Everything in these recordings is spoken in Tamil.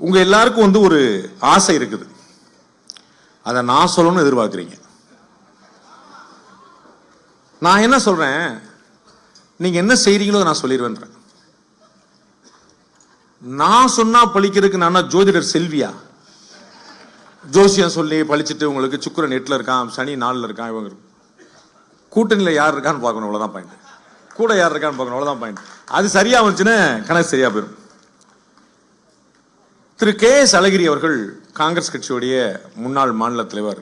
உங்க எல்லாருக்கும் ஒரு ஆசை இருக்குது, அதை நான் சொல்லணும்னு எதிர்பார்க்குறீங்க. நான் என்ன சொல்றேன், நீங்க என்ன செய்றீங்களோ நான் சொல்லிடுவேன். நான் சொன்னா பழிக்கிறதுக்கு நான் ஜோதிடர் செல்வியா? ஜோசியம் சொல்லி பழிச்சிட்டு உங்களுக்கு சுக்கிரன் 8ல இருக்கான், சனி 4ல இருக்கான், இவங்க கூட்டணியில் யார் இருக்கான்னு பார்க்கணும், அவ்வளவுதான் பாயிண்ட். கூட யார் இருக்கான்னு பார்க்கணும், அவ்வளவுதான் பாயிண்ட். அது சரியா வந்துச்சுன்னா கணக்கு சரியா போயிடும். திரு கே.எஸ். அழகிரி அவர்கள் காங்கிரஸ் கட்சியுடைய முன்னாள் மாநில தலைவர்.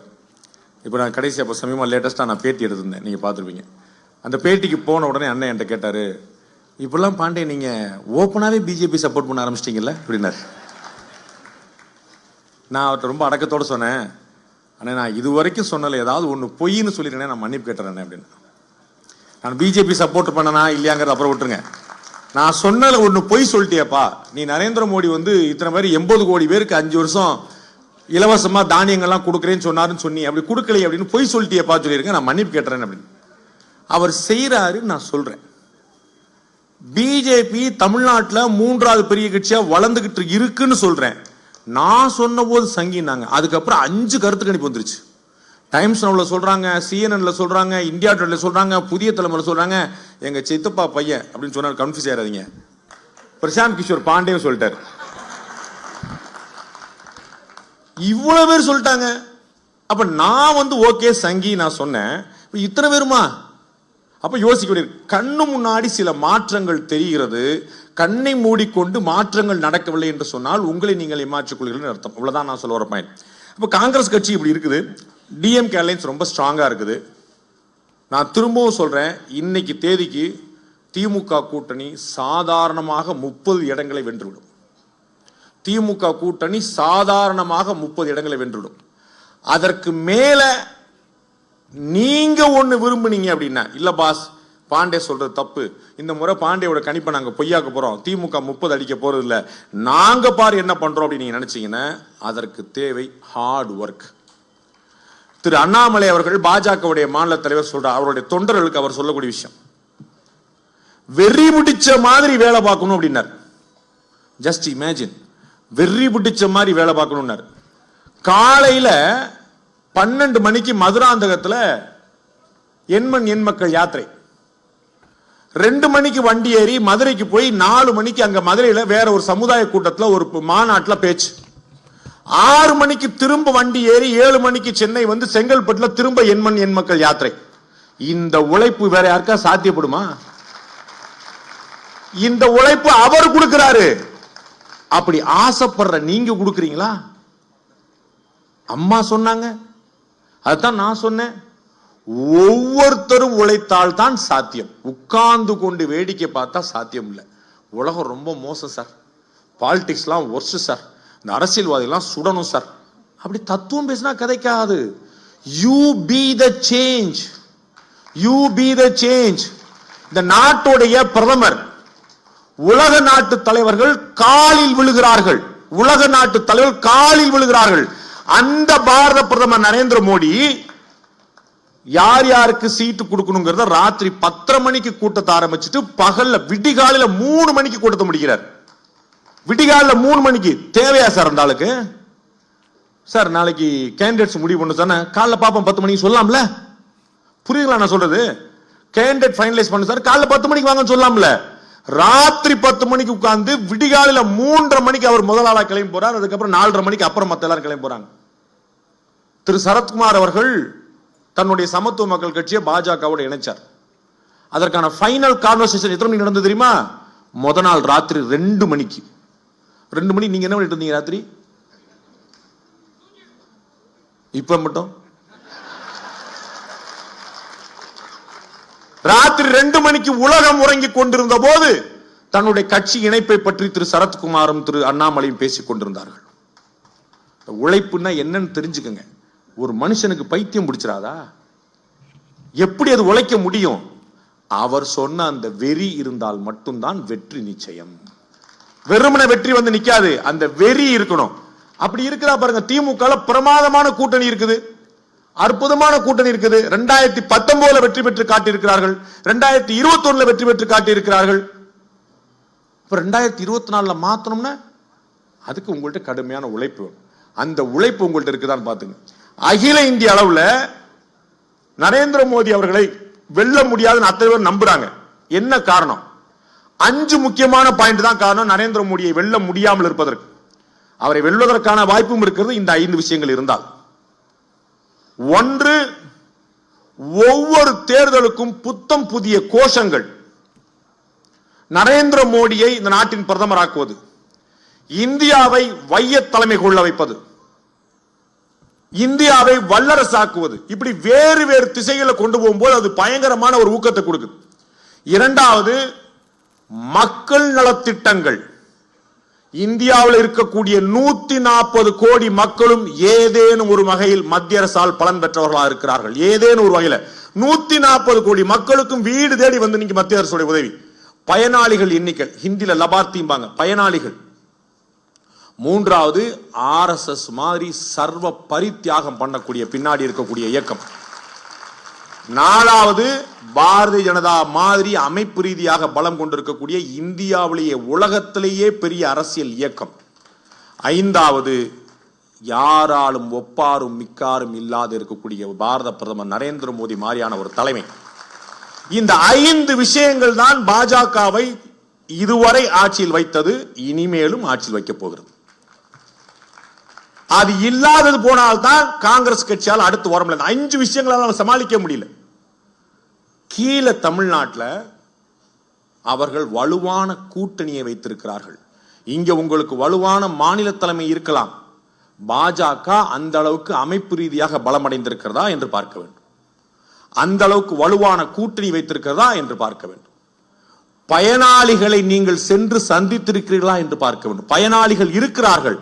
இப்போ நான் கடைசி அப்போ சமீபமாக லேட்டஸ்டாக நான் பேட்டி எடுத்திருந்தேன், நீங்கள் பார்த்துருப்பீங்க. அந்த பேட்டிக்கு போன உடனே அண்ணன் என்கிட்ட கேட்டார், இப்பெல்லாம் பாண்டே நீங்கள் ஓப்பனாகவே பிஜேபி சப்போர்ட் பண்ண ஆரம்பிச்சிட்டிங்கல்ல அப்படின்னாரு. நான் அவர்கிட்ட ரொம்ப அடக்கத்தோடு சொன்னேன், ஆனால் நான் இது வரைக்கும் சொன்னல ஏதாவது ஒன்று பொய்ன்னு சொல்லிடுறேன், நான் மன்னிப்பு கேட்டுறேன் அப்படின்னு. நான் பிஜேபி சப்போர்ட் பண்ணனா இல்லையாங்கிறது அப்புறம் விட்டுருங்க. நான் சொன்னல ஒன்று பொய் சொல்லிட்டியப்பா, நீ நரேந்திர மோடி இத்தனை மாதிரி 80 கோடி பேருக்கு 5 வருஷம் இலவசமா தானியங்கள்லாம் கொடுக்குறேன்னு சொன்னாருன்னு சொன்னி அப்படி கொடுக்கலையே அப்படின்னு பொய் சொல்லிட்டியப்பா சொல்லியிருக்கேன், நான் மன்னிப்பு கேட்டுறேன் அப்படின்னு. அவர் செய்யறாரு, நான் சொல்றேன். பிஜேபி தமிழ்நாட்டில் 3வது பெரிய கட்சியா வளர்ந்துகிட்டு இருக்குன்னு சொல்றேன். நான் சொன்ன போது சங்கினாங்க, அதுக்கப்புறம் 5 கருத்து கணிப்பு வந்துருச்சு. டைம்ஸ் நவுல சொல்றாங்க, CNN சொல்றாங்க, இந்தியா டுடேல சொல்றாங்க, புதிய தலைமுறை சொல்றாங்க, எங்க சித்தப்பா பையன் அப்படின்னு சொன்னார். கன்ஃபியூஸ் ஆயிடாதீங்க, பிரசாந்த் கிஷோர் பாண்டே சொல்லிட்டாரு. இவ்வளவு பேர் சொல்லிட்டாங்க. அப்ப நான் ஓகே சங்கி நான் சொன்னேன், இத்தனை பேருமா? அப்ப யோசிக்க, கண்ணு முன்னாடி சில மாற்றங்கள் தெரிகிறது, கண்ணை மூடிக்கொண்டு மாற்றங்கள் நடக்கவில்லை என்று சொன்னால் உங்களை நீங்கள் ஏமாற்றிக் கொள்கிறீர்கள் அர்த்தம். அவ்வளவுதான் நான் சொல்ல வர பாயிண்ட். அப்ப காங்கிரஸ் கட்சி இப்படி இருக்குது, டிஎம்கே அலையன்ஸ் ரொம்ப ஸ்ட்ராங்கா இருக்குது. நான் திரும்பவும் சொல்றேன், இன்னைக்கு தேதிக்கு திமுக கூட்டணி சாதாரணமாக 30 இடங்களை வென்றுவிடும். திமுக கூட்டணி சாதாரணமாக 30 இடங்களை வென்றுவிடும். அதற்கு மேல நீங்க ஒண்ணு விரும்புனீங்க அப்படின்னா, இல்ல பாஸ் பாண்டே சொல்றது தப்பு, இந்த முறை பாண்டேயோட கணிப்பை நாங்க பொய்யாக்க போறோம், திமுக 30 அடிக்க போறது இல்ல, நாங்க பாரு என்ன பண்றோம் அப்படின்னு நீங்க நினைச்சீங்கன்னா அதற்கு தேவை ஹார்ட் ஒர்க். திரு அண்ணாமலை அவர்கள் பாஜகவுடைய மாநில தலைவர் சொல்றார், அவருடைய தொண்டர்களுக்கு அவர் சொல்லக்கூடிய விஷயம், வெறி பிடிச்ச மாதிரி வேலை பார்க்கணும் அப்படின்னார். ஜஸ்ட் இமேஜின், வெறி பிடிச்ச மாதிரி வேலை பார்க்கணும்னார். காலையில 12 மணிக்கு மதுராந்தகத்துல எண்மண் எண் மக்கள் யாத்திரை, 2 மணிக்கு வண்டி ஏறி மதுரைக்கு போய் 4 மணிக்கு அங்க மதுரையில வேற ஒரு சமுதாய கூட்டத்தில் ஒரு மாநாட்டுல பேச்சு, 6 மணிக்கு திரும்ப வண்டி ஏறி 7 மணிக்கு சென்னை செங்கல்பட்டுல திரும்ப எண்மண் எண் மக்கள் யாத்திரை. இந்த உழைப்பு வேற யாருக்கா சாத்தியப்படுமா? இந்த உழைப்பு அவர் கொடுக்கிறாரு. அப்படி ஆசைப்படுற நீங்க கொடுக்குறீங்களா? அம்மா சொன்னாங்க, அதுதான் நான் சொன்னேன். ஒவ்வொருத்தரும் உழைத்தால் தான் சாத்தியம். உட்கார்ந்து கொண்டு வேடிக்கை பார்த்தா சாத்தியம் இல்லை. உலகம் ரொம்ப மோசம் சார், பாலிடிக்ஸ்லாம் ஒர்ஸ்ட் சார், இந்த அரசியல்வாதிகள்லாம் சுடணும் சார், அப்படி தத்துவம் பேசினா கதைக்காது. You be the change, you be the change. இந்த நாட்டுடைய பிரதமர், உலக நாட்டு தலைவர்கள் காலில் விழுகிறார்கள், உலக நாட்டு தலைவர்கள் காலில் விழுகிறார்கள். அந்த பாரத பிரதமர் நரேந்திர மோடி யார் யாருக்கு சீட்டு கொடுக்கணுங்கிறத ராத்திரி 10:30 மணிக்கு கூட்டத்தை ஆரம்பிச்சுட்டு பகல்ல விடிகாலையில 3 மணிக்கு கூட்டத்தை முடிக்கிறார். விடிகாலில் 3 மணிக்கு தேவையா சார் அந்த ஆளுக்கு? சார் நாளைக்கு கேண்டிடேட்ஸ் முடிவு பண்ணு சார், காலைல பாப்போம் 10 மணிக்கு சொல்லலாம்ல? புரியுங்களா நான் சொல்றது? கேண்டிடேட் ஃபைனலைஸ் பண்ணு சார், காலைல 10 மணிக்கு வாங்கன்னு சொல்லலாம்ல? ராத்திரி 10 மணிக்கு உட்கார்ந்து விடிகாலையில 3:30 மணிக்கு அவர் முதல் ஆளா கிளம்பி போறார். அதுக்கப்புறம் 4:30 மணிக்கு அப்புறம் மத்த எல்லாரும் கிளம்பி போறாங்க. திரு சரத்குமார் அவர்கள் தன்னுடைய சமத்துவ மக்கள் கட்சியை பாஜகவோட இணைச்சார். அதற்கான ஃபைனல் கான்வர்சேஷன் எத்தனை மணிக்கு நடந்தது தெரியுமா? முத நாள் ராத்திரி 2 மணிக்கு. 2 மணி நீங்க என்ன பண்ணிட்டு இருந்தீங்க ராத்திரி? இப்ப மட்டும் ராத்திரி 2 மணிக்கு உலகம் உறங்கிக் கொண்டிருந்த போது தன்னுடைய கட்சி இணைப்பை பற்றி திரு சரத்குமாரும் திரு அண்ணாமலையும் பேசிக் கொண்டிருந்தார்கள். உழைப்புன்னா என்னன்னு தெரிஞ்சுக்கங்க. ஒரு மனுஷனுக்கு பைத்தியம் பிடிச்சிராதா? எப்படி அது உழைக்க முடியும்? அவர் சொன்ன அந்த வெறி இருந்தால் மட்டும்தான் வெற்றி நிச்சயம். வெறுமன வெற்றி நிக்காது, அந்த வெறி இருக்கணும். அப்படி இருக்கிறா பாருங்க. திமுக பிரமாதமான கூட்டணி இருக்குது, அற்புதமான கூட்டணி இருக்குது. 2019 வெற்றி பெற்று காட்டியிருக்கிறார்கள், 2021 வெற்றி பெற்று காட்டியிருக்கிறார்கள். 2024 மாத்தணும்னா அதுக்கு உங்கள்கிட்ட கடுமையான உழைப்பு, அந்த உழைப்பு உங்கள்கிட்ட இருக்குதான்னு பாத்துங்க. அகில இந்திய அளவுல நரேந்திர மோடி அவர்களை வெல்ல முடியாதுன்னு அத்தனை பேர் நம்புறாங்க. என்ன காரணம்? 5 முக்கியமான பாயிண்ட் தான் காரணம் நரேந்திர மோடியை வெல்ல முடியாமல் இருப்பதற்கு. அவரை வெல்வதற்கான வாய்ப்பும் இருக்கிறது இந்த 5 விஷயங்கள் இருந்தால். 1, ஒவ்வொரு தேர்தலுக்கும் புத்தம் புதிய கோஷங்கள். நரேந்திர மோடியை இந்த நாட்டின் பிரதமராக்குவது, இந்தியாவை வைய தலைமை கொள்ள வைப்பது, இந்தியாவை வல்லரசாக்குவது, இப்படி வேறு வேறு திசைகளை கொண்டு போகும்போது அது பயங்கரமான ஒரு ஊக்கத்தை கொடுக்குது. 2வது, மக்கள் நலத்திட்டங்கள். இந்தியாவில் இருக்கக்கூடிய 140 கோடி மக்களும் ஏதேனும் ஒரு வகையில் மத்திய அரசால் பலன் பெற்றவர்களாக இருக்கிறார்கள். ஏதேனும் ஒரு வகையில் 140 கோடி மக்களுக்கும் வீடு தேடி வந்து இன்னைக்கு மத்திய அரசுடைய உதவி. பயனாளிகள் எண்ணிக்கை, ஹிந்தில லபார்த்திம்பாங்க, பயனாளிகள். 3வது, RSS மாதிரி சர்வ பரித்தியாகம் பண்ணக்கூடிய பின்னாடி இருக்கக்கூடிய இயக்கம். 4வது, பாரதிய ஜனதா மாதிரி அமைப்பு ரீதியாக பலம் கொண்டிருக்கக்கூடிய இந்தியாவிலேயே உலகத்திலேயே பெரிய அரசியல் இயக்கம். 5வது, யாராலும் ஒப்பாரும் மிக்காரும் இல்லாத இருக்கக்கூடிய பாரத பிரதமர் நரேந்திர மோடி மாதிரியான ஒரு தலைமை. இந்த 5 விஷயங்கள் தான் பாஜகவை இதுவரை ஆட்சியில் வைத்தது, இனிமேலும் ஆட்சியில் வைக்கப் போகிறது. அது இல்லாதது போனால்தான் காங்கிரஸ் கட்சியால் அடுத்து வர முடியல. 5 விஷயங்களால் சமாளிக்க முடியல. கீழே தமிழ்நாட்டில் அவர்கள் வலுவான கூட்டணியை வைத்திருக்கிறார்கள். இங்க உங்களுக்கு வலுவான மாநில தலைமை இருக்கலாம். பாஜக அந்த அளவுக்கு அமைப்பு ரீதியாக பலமடைந்திருக்கிறதா என்று பார்க்க வேண்டும். அந்த அளவுக்கு வலுவான கூட்டணி வைத்திருக்கிறதா என்று பார்க்க வேண்டும். பயனாளிகளை நீங்கள் சென்று சந்தித்திருக்கிறீர்களா என்று பார்க்க வேண்டும். பயனாளிகள் இருக்கிறார்கள்.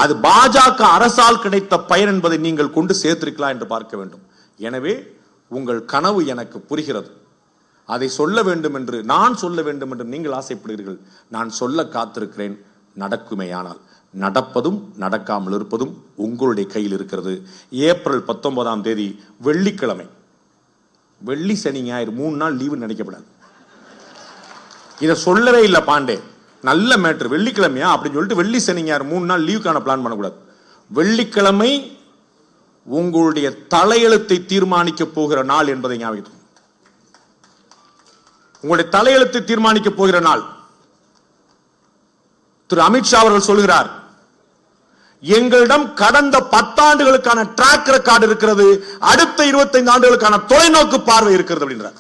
அது பாஜக அரசால் கிடைத்த பயன் என்பதை நீங்கள் கொண்டு சேர்த்திருக்கலாம் என்று பார்க்க வேண்டும். எனவே உங்கள் கனவு எனக்கு புரிகிறது. அதை சொல்ல வேண்டும் என்று நான் சொல்ல வேண்டும் என்று நீங்கள் ஆசைப்படுகிறீர்கள். நான் சொல்ல காத்திருக்கிறேன். நடக்குமேயானால் நடப்பதும் நடக்காமல் இருப்பதும் உங்களுடைய கையில் இருக்கிறது. ஏப்ரல் 19ஆம் தேதி வெள்ளிக்கிழமை, வெள்ளி சனி ஞாயிறு 3 நாள் லீவு நினைக்கப்படாது. இதை சொல்லவே இல்லை பாண்டே. நல்ல மேட்ரு. வெள்ளிக்கிழமையா அப்படின்னு சொல்லிட்டு வெள்ளி சனி ஞாயிறு 3 நாள் லீவுக்கான பிளான் பண்ணக்கூடாது. வெள்ளிக்கிழமை உங்களுடைய தலையெழுத்தை தீர்மானிக்க போகிற நாள் என்பதை ஞாபகம். உங்களுடைய தலையெழுத்தை தீர்மானிக்க போகிற நாள். திரு அமித்ஷா அவர்கள் சொல்கிறார், எங்களிடம் கடந்த 10 ஆண்டுகளுக்கான டிராக் ரெக்கார்டு இருக்கிறது, அடுத்த 25 ஆண்டுகளுக்கான தொலைநோக்கு பார்வை இருக்கிறது அப்படின்றார்.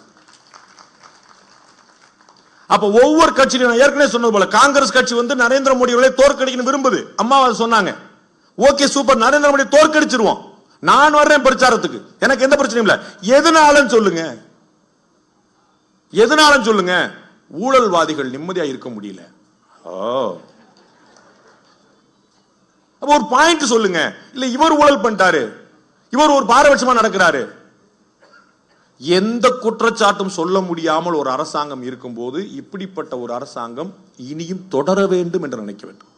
அப்ப ஒவ்வொரு கட்சியும் ஏற்கனவே சொன்னது போல காங்கிரஸ் கட்சி வந்து நரேந்திர மோடி அவர்களை தோற்கடிக்கணும் விரும்புது. அம்மா சொன்னாங்க, ஓகே சூப்பர், நரேந்திர மோடி தோற்கடிச்சிருவோம், நான் வர்றேன் பிரச்சாரத்துக்கு, எனக்கு எந்த பிரச்சனையும் இல்ல. எதனாலும் சொல்லுங்க, எதனாலும் சொல்லுங்க. ஊழல்வாதிகள் நிம்மதியா இருக்க முடியல. ஒரு பாயிண்ட் சொல்லுங்க. இல்ல இவர் ஊழல் பண்ணிட்டாரு, இவர் ஒரு பாரபட்சமா நடக்கிறாரு. எந்த குற்றச்சாட்டும் சொல்ல முடியாமல் ஒரு அரசாங்கம் இருக்கும்போது இப்படிப்பட்ட ஒரு அரசாங்கம் இனியும் தொடர வேண்டும் என்று நினைக்க வேண்டும்.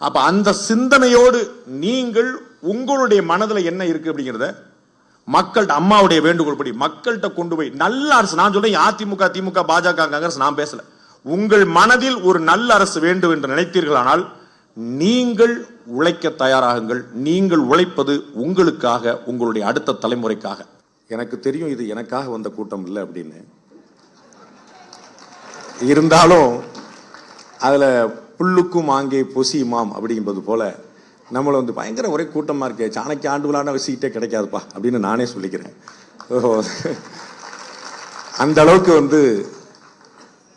அப்ப அந்த சிந்தனையோடு நீங்கள் உங்களுடைய மனதில் என்ன இருக்கு அப்படிங்கிறத மக்கள்கிட்ட, அம்மாவுடைய வேண்டுகோள் படி மக்கள்கிட்ட கொண்டு போய் நல்ல அரசு. நான் சொல்றேன் அதிமுக திமுக பாஜக காங்கிரஸ் நான் பேசல. உங்கள் மனதில் ஒரு நல்ல அரசு வேண்டும் என்று நினைத்தீர்களானால் நீங்கள் உழைக்க தயாராகுங்கள். நீங்கள் உழைப்பது உங்களுக்காக, உங்களுடைய அடுத்த தலைமுறைக்காக. எனக்கு தெரியும் இது எனக்காக வந்த கூட்டம் இல்லை அப்படின்னு. இருந்தாலும் அதுல புல்லுக்கும் ஆங்கே பொசியுமாம் அப்படிங்கிறது போல நம்மளை வந்து பயங்கர ஒரே கூட்டமா இருக்கே, சாணக்கிய ஆண்டு விழான சீட்டே கிடைக்காதுப்பா அப்படின்னு நானே சொல்லிக்கிறேன். அந்த அளவுக்கு வந்து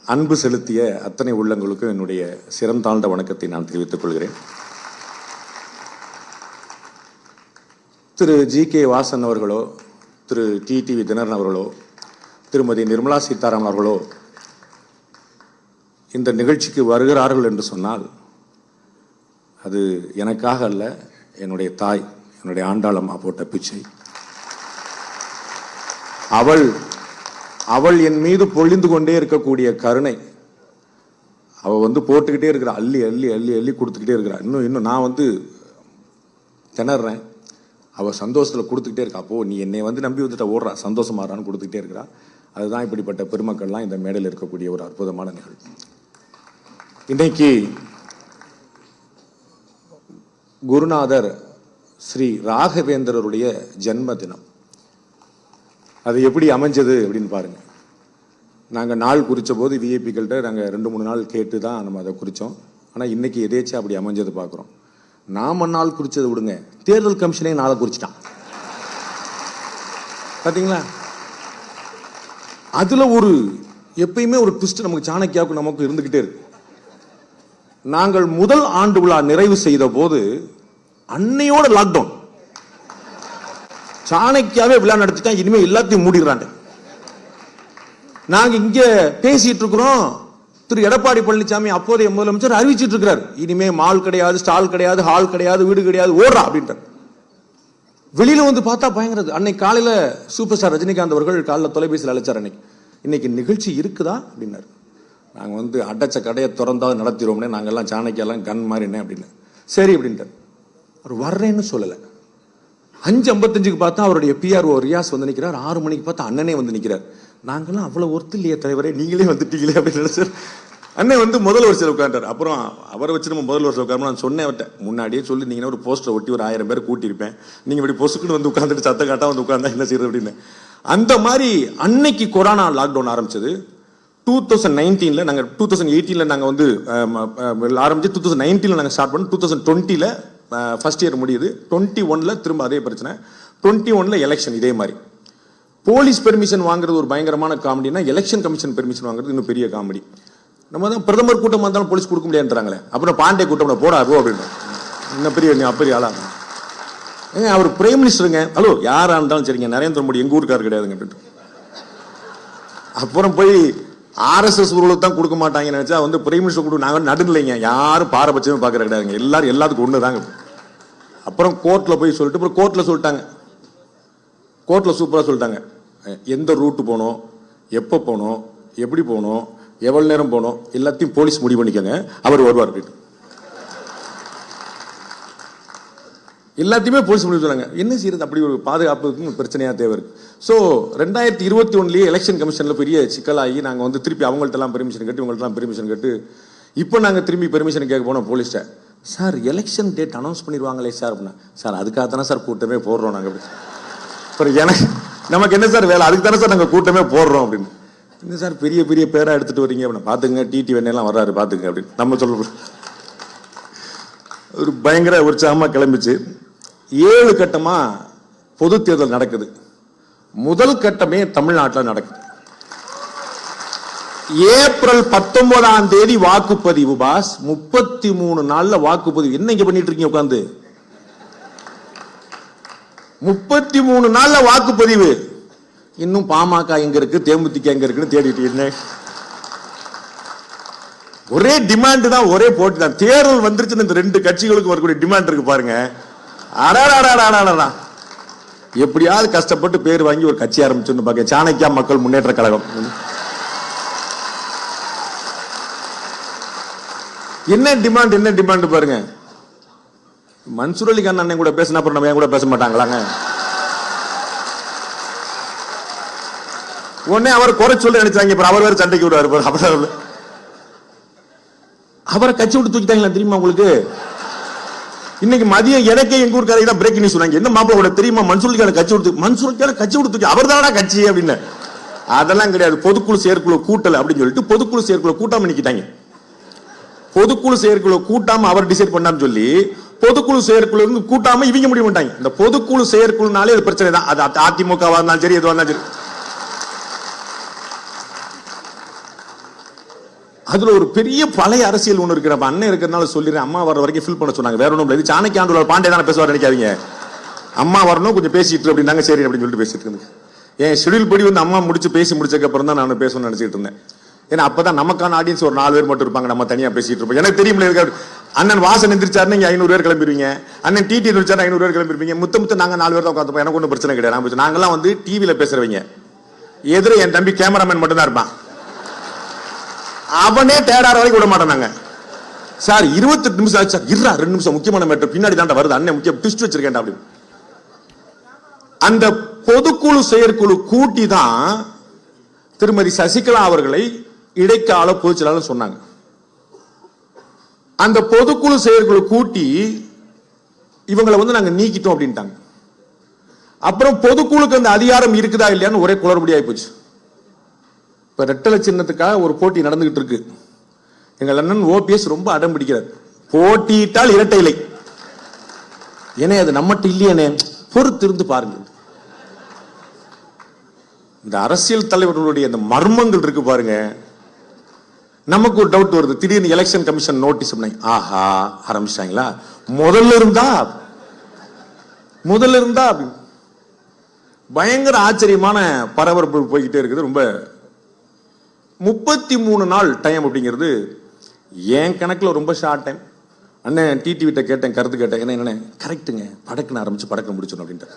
அன்பு செலுத்திய அத்தனை உள்ளங்களுக்கும் என்னுடைய சிறந்தாழ்ந்த வணக்கத்தை நான் தெரிவித்துக் கொள்கிறேன். திரு ஜி.கே. வாசன் அவர்களோ, திரு டிடிவி தினகரன் அவர்களோ, திருமதி நிர்மலா சீதாராமன் அவர்களோ இந்த நிகழ்ச்சிக்கு வருகிறார்கள் என்று சொன்னால் அது எனக்காக அல்ல, என்னுடைய தாய், என்னுடைய ஆண்டாளம்மா போட்ட பிச்சை. அவள் என் மீது பொழிந்து கொண்டே இருக்கக்கூடிய கருணை. அவ வந்து போட்டுக்கிட்டே இருக்கிறா, அள்ளி அள்ளி அள்ளி அள்ளி கொடுத்துக்கிட்டே இருக்கிறா. இன்னும் நான் வந்து திணறேன், அவ சந்தோஷத்துல கொடுத்துக்கிட்டே இருக்கா. அப்போ நீ என்னை வந்து நம்பி வந்துட்ட ஓடுறா, சந்தோஷமாறான்னு கொடுத்துக்கிட்டே இருக்கிறா. அதுதான் இப்படிப்பட்ட பெருமக்கள்லாம் இந்த மேடையில் இருக்கக்கூடிய ஒரு அற்புதமான நிகழ்வு. இன்னைக்கு குருநாதர் ஸ்ரீ ராகவேந்திரருடைய ஜென்ம தினம். அது எப்படி அமைஞ்சது அப்படின்னு பாருங்க. நாங்கள் நாள் குறித்த போது விஐபிகள்கிட்ட நாங்கள் 2-3 நாள் கேட்டு தான் நம்ம அதை குறித்தோம். ஆனால் இன்னைக்கு எதேச்சும் அப்படி அமைஞ்சது பார்க்குறோம். நாம நாள் குறிச்சதை விடுங்க, தேர்தல் கமிஷனே நாளை குறிச்சிட்டான். பார்த்தீங்களா? அதுல ஒரு எப்பயுமே ஒரு ட்விஸ்ட் நமக்கு சாணக்கியாவுக்கு நமக்கு இருந்துகிட்டே இருக்கு. நாங்கள் முதல் ஆண்டு விழா நிறைவு செய்த போது அன்னையோட லாக்டவுன். சாணக்கியாவே விழா நடத்திட்டா, இனிமே எல்லாத்தையும் மூடிடுறாங்க. நாங்க இங்க பேசிட்டு இருக்கிறோம், திரு எடப்பாடி பழனிசாமி அப்போதைய முதலமைச்சர் அறிவிச்சிட்டு இருக்கிறார், இனிமே மால் கிடையாது, ஸ்டால் கிடையாது, ஹால் கிடையாது, வீடு கிடையாது, ஓடுறா அப்படின்ற. வெளியில வந்து பார்த்தா பயங்கரது. அன்னைக்கு காலையில சூப்பர் ஸ்டார் ரஜினிகாந்த் அவர்கள் காலைல தொலைபேசியில் அழைச்சார். இன்னைக்கு நிகழ்ச்சி இருக்குதா அப்படின்னாரு. நாங்க வந்து அடைச்ச கடையை திறந்தா நடத்திடுவோம்னே, நாங்கெல்லாம் சாணக்கியெல்லாம் கண் மாறினேன் அப்படின்னு. சரி அப்படின்ட்டார். அவர் வர்றேன்னு சொல்லல. 5:55 பார்த்தா அவருடைய பிஆர்ஓ ரியாஸ் வந்து நிற்கிறார். 6 மணிக்கு பார்த்தா அண்ணனே வந்து நிற்கிறார். நாங்கெல்லாம் அவ்வளவு ஒர்த்து இல்லையே தலைவரே, நீங்களே வந்துட்டீங்களே அப்படின்னு நினைச்சார். அண்ணன் வந்து முதல் வருஷத்தில் உட்காண்டார். அப்புறம் அவரை வச்சு நம்ம முதல் வருஷம் உட்காரணும். நான் சொன்னேன் அவர்கிட்ட, முன்னாடியே சொல்லி நீங்க ஒரு போஸ்டர் ஒட்டி ஒரு 1000 பேர் கூட்டியிருப்பேன், நீங்க இப்படி பொசுக்குன்னு வந்து உட்காந்துட்டு சத்த காட்டா வந்து உட்கார்ந்தா என்ன செய்யறது அப்படின்னு. அந்த மாதிரி அன்னைக்கு கொரோனா லாக்டவுன் ஆரம்பிச்சது 2019. நாங்க 2018 நாங்க வந்து ஆரம்பிச்சு 2019 நாங்க ஸ்டார்ட் பண்ணோம். 2020 ஃபர்ஸ்ட் இயர் முடியுது. 21 திரும்ப அதே பிரச்சனை. 21 எலெக்ஷன் இதே மாதிரி. போலீஸ் பெர்மிஷன் வாங்குறது ஒரு பயங்கரமான காமெடினா, எலெக்ஷன் கமிஷன் பெர்மிஷன் வாங்குறது இன்னும் பெரிய காமெடி. நம்ம தான் பிரதமர் கூட்டம் வந்தாலும் போலீஸ் கொடுக்க முடியாதுன்றாங்களே, அப்புறம் பாண்டே கூட்டம் போடாதோ அப்படின்னு. இன்னும் பெரிய அப்படி ஆளா அவர் பிரைம் மினிஸ்டருங்க. ஹலோ யாரா இருந்தாலும் சரிங்க, நரேந்திர மோடி எங்க ஊருக்காரு கிடையாதுங்க அப்படின்ட்டு. அப்புறம் போய் RSS ஊர்களுக்கு தான் கொடுக்க மாட்டாங்க நினைச்சா வந்து பிரைம் மினிஸ்டர் கொடு. நாங்க நடுநிலைங்க, யாரும் பாரபட்சமே பார்க்கற கிடையாதுங்க, எல்லாரும் எல்லாத்துக்கும் ஒண்ணுதாங்க. அப்புறம் கோர்ட்ல போய் சொல்லிட்டு, அப்புறம் கோர்ட்ல சொல்லிட்டாங்க. கோர்ட்ல சூப்பரா சொல்லிட்டாங்க, எந்த ரூட்டு போனோம், எப்போ போனோம், எப்படி போனோம், எவ்வளவு நேரம் போனோம், எல்லாத்தையும் போலீஸ் முடிவு பண்ணிக்கங்க, அவர் வருவார் அப்படின்னு. எல்லாத்தையுமே போலீஸ் முடிவு சொன்னாங்க. என்ன செய்யறது, அப்படி ஒரு பாதுகாப்புக்கு பிரச்சனையா தேவை இருக்கு. ஸோ 2021 எலெக்ஷன் கமிஷன்ல பெரிய சிக்கலாகி நாங்கள் வந்து திருப்பி அவங்கள்ட்ட எல்லாம் பெர்மிஷன் கேட்டு, இவங்கள்ட்ட பெர்மிஷன் கேட்டு, இப்போ நாங்கள் திரும்பி பெர்மிஷன் கேட்க போனோம் போலீஸ்ட்ட. சார் எலெக்ஷன் டேட் அனௌன்ஸ் பண்ணிடுவாங்களே சார் அப்படின்னா, சார் அதுக்காக தானே சார் கூட்டமே போடுறோம் நாங்கள் அப்படி. அப்புறம் எனக்கு நமக்கு என்ன சார் வேலை, அதுக்கு தானே சார் நாங்கள் கூட்டமே போடுறோம் அப்படின்னு. என்ன சார் பெரிய பெரிய பேரா எடுத்துட்டு வரீங்க அப்படின்னு. பாத்துங்க டிடி வெண்ணெல்லாம் வர்றாரு பாத்துங்க அப்படின்னு நம்ம சொல்ல. ஒரு பயங்கர உற்சாகமா கிளம்பிச்சு. 7 கட்டமா பொது தேர்தல் நடக்குது. முதல் கட்டமே தமிழ்நாட்டில் நடக்குது. ஏப்ரல் 19ஆம் தேதி வாக்குப்பதிவு பாஸ். 33 நாள்ல வாக்குப்பதிவு. என்ன இங்க பண்ணிட்டு இருக்கீங்க உட்கார்ந்து? 33 நாள்ல வாக்குப்பதிவு. இன்னும் பாமக எங்க இருக்கு, தேமுதிக எங்க இருக்குன்னு தேடிட்டு ஒரே டிமாண்ட் தான், ஒரே போட்டி தான். தேர்தல் வந்துருச்சுன்னு இந்த 2 கட்சிகளுக்கு வரக்கூடிய டிமாண்ட் இருக்கு பாருங்க. எப்படியாவது கஷ்டப்பட்டு பேர் வாங்கி ஒரு கட்சி ஆரம்பிச்சு பாக்க. சாணக்கியா மக்கள் முன்னேற்ற கழகம். என்ன டிமாண்ட் பாருங்க. மன்சூர் அலி கான் அண்ணன் கூட பேசினா அப்புறம் நம்ம கூட பேச மாட்டாங்களாங்க? உடனே அவர் குறை சொல்ல நினைச்சாங்க, அவர் வேற சண்டைக்கு விடுவாரு. அவரை கட்சி விட்டு தூக்கிட்டாங்களா தெரியுமா உங்களுக்கு? இன்னைக்கு மதியம் எனக்கே எங்க ஊர் கதைக்கு தான் பிரேக் நியூஸ் சொன்னாங்க. என்ன மாப்பிள தெரியுமா, மன்சூர் அலி கான் கட்சி விட்டு தூக்கி அவர் தானடா கட்சி அப்படின்னு. அதெல்லாம் கிடையாது, பொதுக்குழு செயற்குழு கூட்டல அப்படின்னு சொல்லிட்டு பொதுக்குழு செயற்குழு கூட்டாம நிக்கிட்டாங்க. பொதுக்குழு செயற்குழு கூட்டாம அவர் டிசைட் பண்ணான்னு சொல்லி பொதுக்குழு செயற்குழு இருந்து கூட்டாம இவங்க முடிவு பண்ணிட்டாங்க. இந்த பொதுக்குழு செயற்குழுனாலே அது பிரச்சனை தான். அது அதிமுகவா இருந்தாலும் சரி, எதுவா இருந்தாலும் சரி. அதுல ஒரு பெரிய பழைய அரசியல் ஒண்ணு இருக்கு. அண்ணன் இருக்கிறதுனால சொல்லிடுறேன். அம்மா வர வரைக்கும் ஃபில் பண்ண சொன்னாங்க, வேற ஒன்றும் இல்லை. சாணக்கிய ஆண்டு பாண்டே தானே பேசுவார் நினைக்காதீங்க. அம்மா வரணும் கொஞ்சம் பேசிட்டு அப்படின்னாங்க. சரி அப்படின்னு சொல்லிட்டு பேசிட்டு இருந்தேன். என் ஷெடியூல் படி வந்து அம்மா பேசி முடிச்சதுக்கு அப்புறம் தான் நான் பேசணும்னு நினைச்சிட்டு இருந்தேன். ஏன்னா அப்பதான் நமக்கான ஆடியன்ஸ் ஒரு 4 பேர் மட்டும் இருப்பாங்க, நம்ம தனியா பேசிட்டு இருப்போம். எனக்கு தெரியுமில்ல, அண்ணன் வாசன் எந்திரிச்சாரு, நீங்க 500 பேர் கிளம்பிடுவீங்க. அண்ணன் டிடி எந்திரிச்சாரு 500 பேர் கிளம்பிருப்பீங்க. முத்த நாங்க 4 பேர் தான் உட்காந்துப்போம். எனக்கு ஒன்றும் பிரச்சனை கிடையாது. நாங்கெல்லாம் வந்து டிவியில பேசுறவங்க. எதிர என் தம்பி கேமராமேன் மட்டும் தான் இருப்பான். அவனே தேடார வரைக்கும் விட மாட்டாங்க. சார் 28 நிமிஷம் ஆச்சு சார், 2 நிமிஷம் முக்கியமான மேட்டர் பின்னாடி தான் வருது, அண்ணன் முக்கிய ட்விஸ்ட் வச்சிருக்கேன் அப்படின்னு. அந்த பொதுக்குழு செயற்குழு கூட்டி தான் திருமதி சசிகலா அவர்களை இடைக்கால பொதுச்செயலாளர் சொன்னாங்க. அந்த பொதுக்குழு செயற்குழு கூட்டி இவங்களை வந்து நாங்க நீக்கிட்டோம் அப்படின்ட்டாங்க. அப்புறம் பொதுக்குழுக்கு அந்த அதிகாரம் இருக்குதா இல்லையான்னு ஒரே குளறுபடி ஆகி போச்சு. இப்ப ரெட்டலை சின்னத்துக்காக ஒரு போட்டி நடந்துகிட்டு இருக்கு. எங்கள் அண்ணன் ஓபிஎஸ் ரொம்ப அடம் பிடிக்கிறார், போட்டியிட்டால் இரட்டை இலை. ஏனே அது நம்மகிட்ட இல்லையானே, பொறுத்து இருந்து பாருங்க. இந்த அரசியல் தலைவர்களுடைய அந்த மர்மங்கள் இருக்கு பாருங்க. நமக்கு ஒரு டவுட் வருது, திடீர்னு எலெக்ஷன் கமிஷன் நோட்டீஸ் பண்ணாங்க, ஆஹா ஆரம்பிச்சிட்டாங்களா, முதல்ல இருந்தா பயங்கர ஆச்சரியமான பரபரப்பு போய்கிட்டே இருக்குது. ரொம்ப 33 நாள் டைம் அப்படிங்கிறது என் கணக்குல ரொம்ப ஷார்ட் டைம். அண்ணன் டிடிவிட்ட கேட்டேன், கருத்து கேட்டேன், என்ன கரெக்டுங்க, படக்குன்னு ஆரம்பிச்சு படக்குன்னு முடிச்சிடும் அப்படின்ட்டு.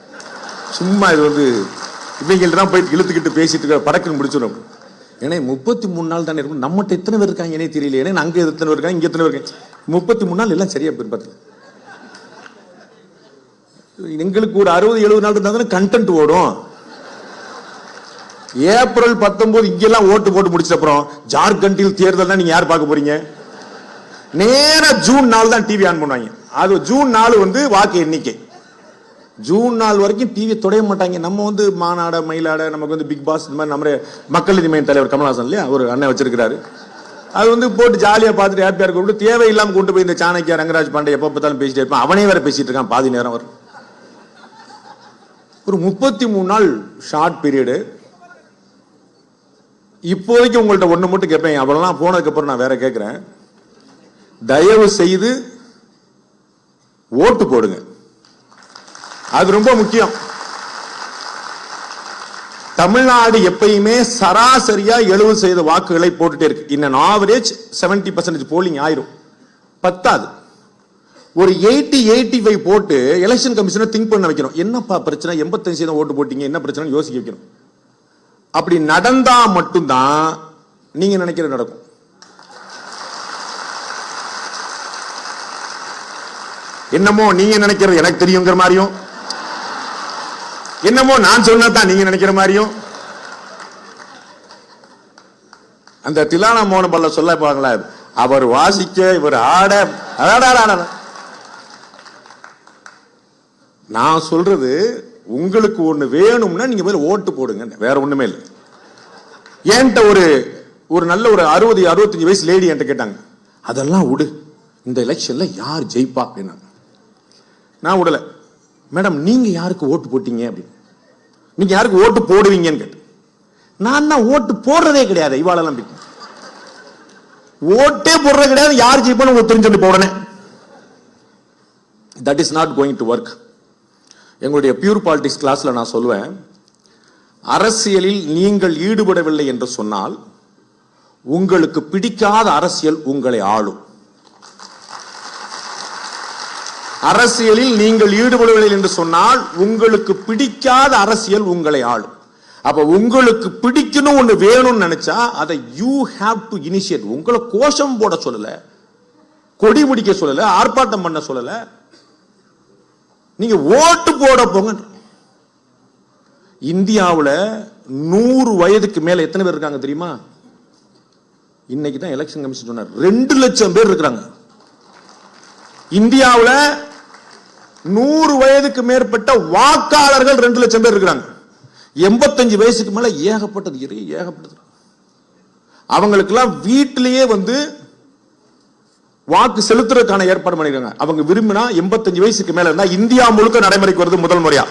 சும்மா இது வந்து இவங்கள்ட்ட தான் போயிட்டு இழுத்துக்கிட்டு பேசிட்டு இருக்க, படக்குன்னு முடிச்சிடும். ஏன்னா 33 நாள் தானே இருக்கும், நம்மகிட்ட எத்தனை பேர் இருக்காங்க ஏனே தெரியல. ஏன்னா அங்கே எத்தனை பேர் இருக்காங்க, இங்க எத்தனை பேர் இருக்காங்க. 33 நாள் எல்லாம் சரியா போய் பார்த்து எங்களுக்கு ஒரு 60-70 நாள் இருந்தா தானே கண்டென்ட் ஓடும். ஏப்ரல் 19 இங்கெல்லாம் ஓட்டு போட்டு முடிச்ச அப்புறம் ஜார்க்கண்டில் தேர்தல் நீங்க யார் பார்க்க போறீங்க? நேர ஜூன் 4 தான் டிவி ஆன் பண்ணுவாங்க. அது ஜூன் 4 வந்து வாக்கு எண்ணிக்கை. ஜூன் 4 வரைக்கும் டிவி தொடைய மாட்டாங்க. நம்ம வந்து மாநாட மயிலாட, நமக்கு வந்து பிக் பாஸ், இந்த மாதிரி நம்ம மக்கள் நீதி மைய தலைவர் கமல்ஹாசன் இல்லையா, ஒரு அண்ணன் வச்சிருக்கிறாரு. அது வந்து போட்டு ஜாலியா பார்த்துட்டு ஹாப்பியா இருக்க, தேவையில்லாம கொண்டு போய் இந்த சாணக்கியா ரங்கராஜ் பாண்டே எப்ப பார்த்தாலும் பேசிட்டே இருப்பான். அவனே வேற பேசிட்டு இருக்கான் பாதி நேரம் வரும். ஒரு 33 நாள் ஷார்ட் பீரியடு. இப்போதைக்கு உங்கள்ட்ட ஒண்ணு மட்டும் கேட்பேன், அவ்வளவுலாம் போனதுக்கு அப்புறம் நான் வேற கேட்கிறேன். தயவு செய்து ஓட்டு போடுங்க, அது ரொம்ப முக்கியம். தமிழ்நாடு எப்பயுமே சராசரியா 70% வாக்குகளை போட்டுட்டே இருக்கு. இன் ஆவரேஜ் 70% போலிங் ஆயிரும், பத்தாது. ஒரு 80-85 போட்டு எலெக்ஷன் கமிஷனை திங்க் பண்ண வைக்கணும். என்னப்பா பிரச்சனை, 85% ஓட்டு போட்டீங்க, என்ன பிரச்சனை யோசிக்க வைக்கணும். அப்படி நடந்தா மட்டும்தான் நீங்க நினைக்கிறது நடக்கும். என்னமோ நீங்க நினைக்கிறது எனக்கு தெரியுங்கிற மாதிரியும், என்னமோ நான் சொன்னதான் நீங்க நினைக்கிற மாதிரியும். அந்த திலானா மோகன் பல்ல சொல்ல பாங்களா, அவர் வாசிக்க இவர் ஆட. நான் சொல்றது உங்களுக்கு ஒண்ணு வேணும்னா நீங்க போய் ஓட்டு போடுங்க, வேற ஒண்ணுமே இல்லை. என்கிட்ட ஒரு நல்ல ஒரு 60-65 வயசு லேடி என்கிட்ட கேட்டாங்க, அதெல்லாம் விடு, இந்த எலெக்ஷன்ல யார் ஜெயிப்பா அப்படின்னா. நான் விடல. மேடம் நீங்க யாருக்கு ஓட்டு போட்டீங்க அப்படின்னு, நீங்க யாருக்கு ஓட்டு போடுவீங்கன்னு கேட்டு, நான் தான் ஓட்டு போடுறதே கிடையாது, இவாளெல்லாம் ஓட்டே போடுறது கிடையாது, யார் ஜெயிப்பான்னு தெரிஞ்சுட்டு போடனே. That is not going to work. எங்களுடைய பியூர் பாலிடிக்ஸ் கிளாஸ்ல நான் சொல்லுவேன், அரசியலில் நீங்கள் ஈடுபடவில்லை என்று சொன்னால் உங்களுக்கு பிடிக்காத அரசியல் உங்களை ஆளும். அரசியலில் நீங்கள் ஈடுபடவில்லை என்று சொன்னால் உங்களுக்கு பிடிக்காத அரசியல் உங்களை ஆளும். அப்ப உங்களுக்கு பிடிக்கணும் ஒண்ணு வேணும்னு நினைச்சா அதை யூ ஹேவ் டு இனிஷியேட். உங்களை கோஷம் போட சொல்லல, கொடி முடிக்க சொல்லல, ஆர்ப்பாட்டம் பண்ண சொல்லல, நீங்க ஓட்டு போட போங்க. இந்தியாவில் 100 வயதுக்கு மேல எத்தனை பேர் இருக்காங்க தெரியுமா? இன்னைக்கு தான் எலெக்ஷன் கமிஷன் சொன்னார், 2 லட்சம் பேர் இருக்கிறாங்க இந்தியாவில். 100 வயதுக்கு மேற்பட்ட வாக்காளர்கள் 2 லட்சம் பேர் இருக்கிறாங்க. 85 வயசுக்கு மேல ஏகப்பட்டது. அவங்களுக்கெல்லாம் வீட்டிலேயே வந்து வாக்கு செலுத்துறதுக்கான ஏற்பாடு பண்ணிருக்காங்க. அவங்க விரும்பினா 85 வயசுக்கு மேல இருந்தா இந்தியா முழுக்க நடைமுறைக்கு வருது முதல் முறையா.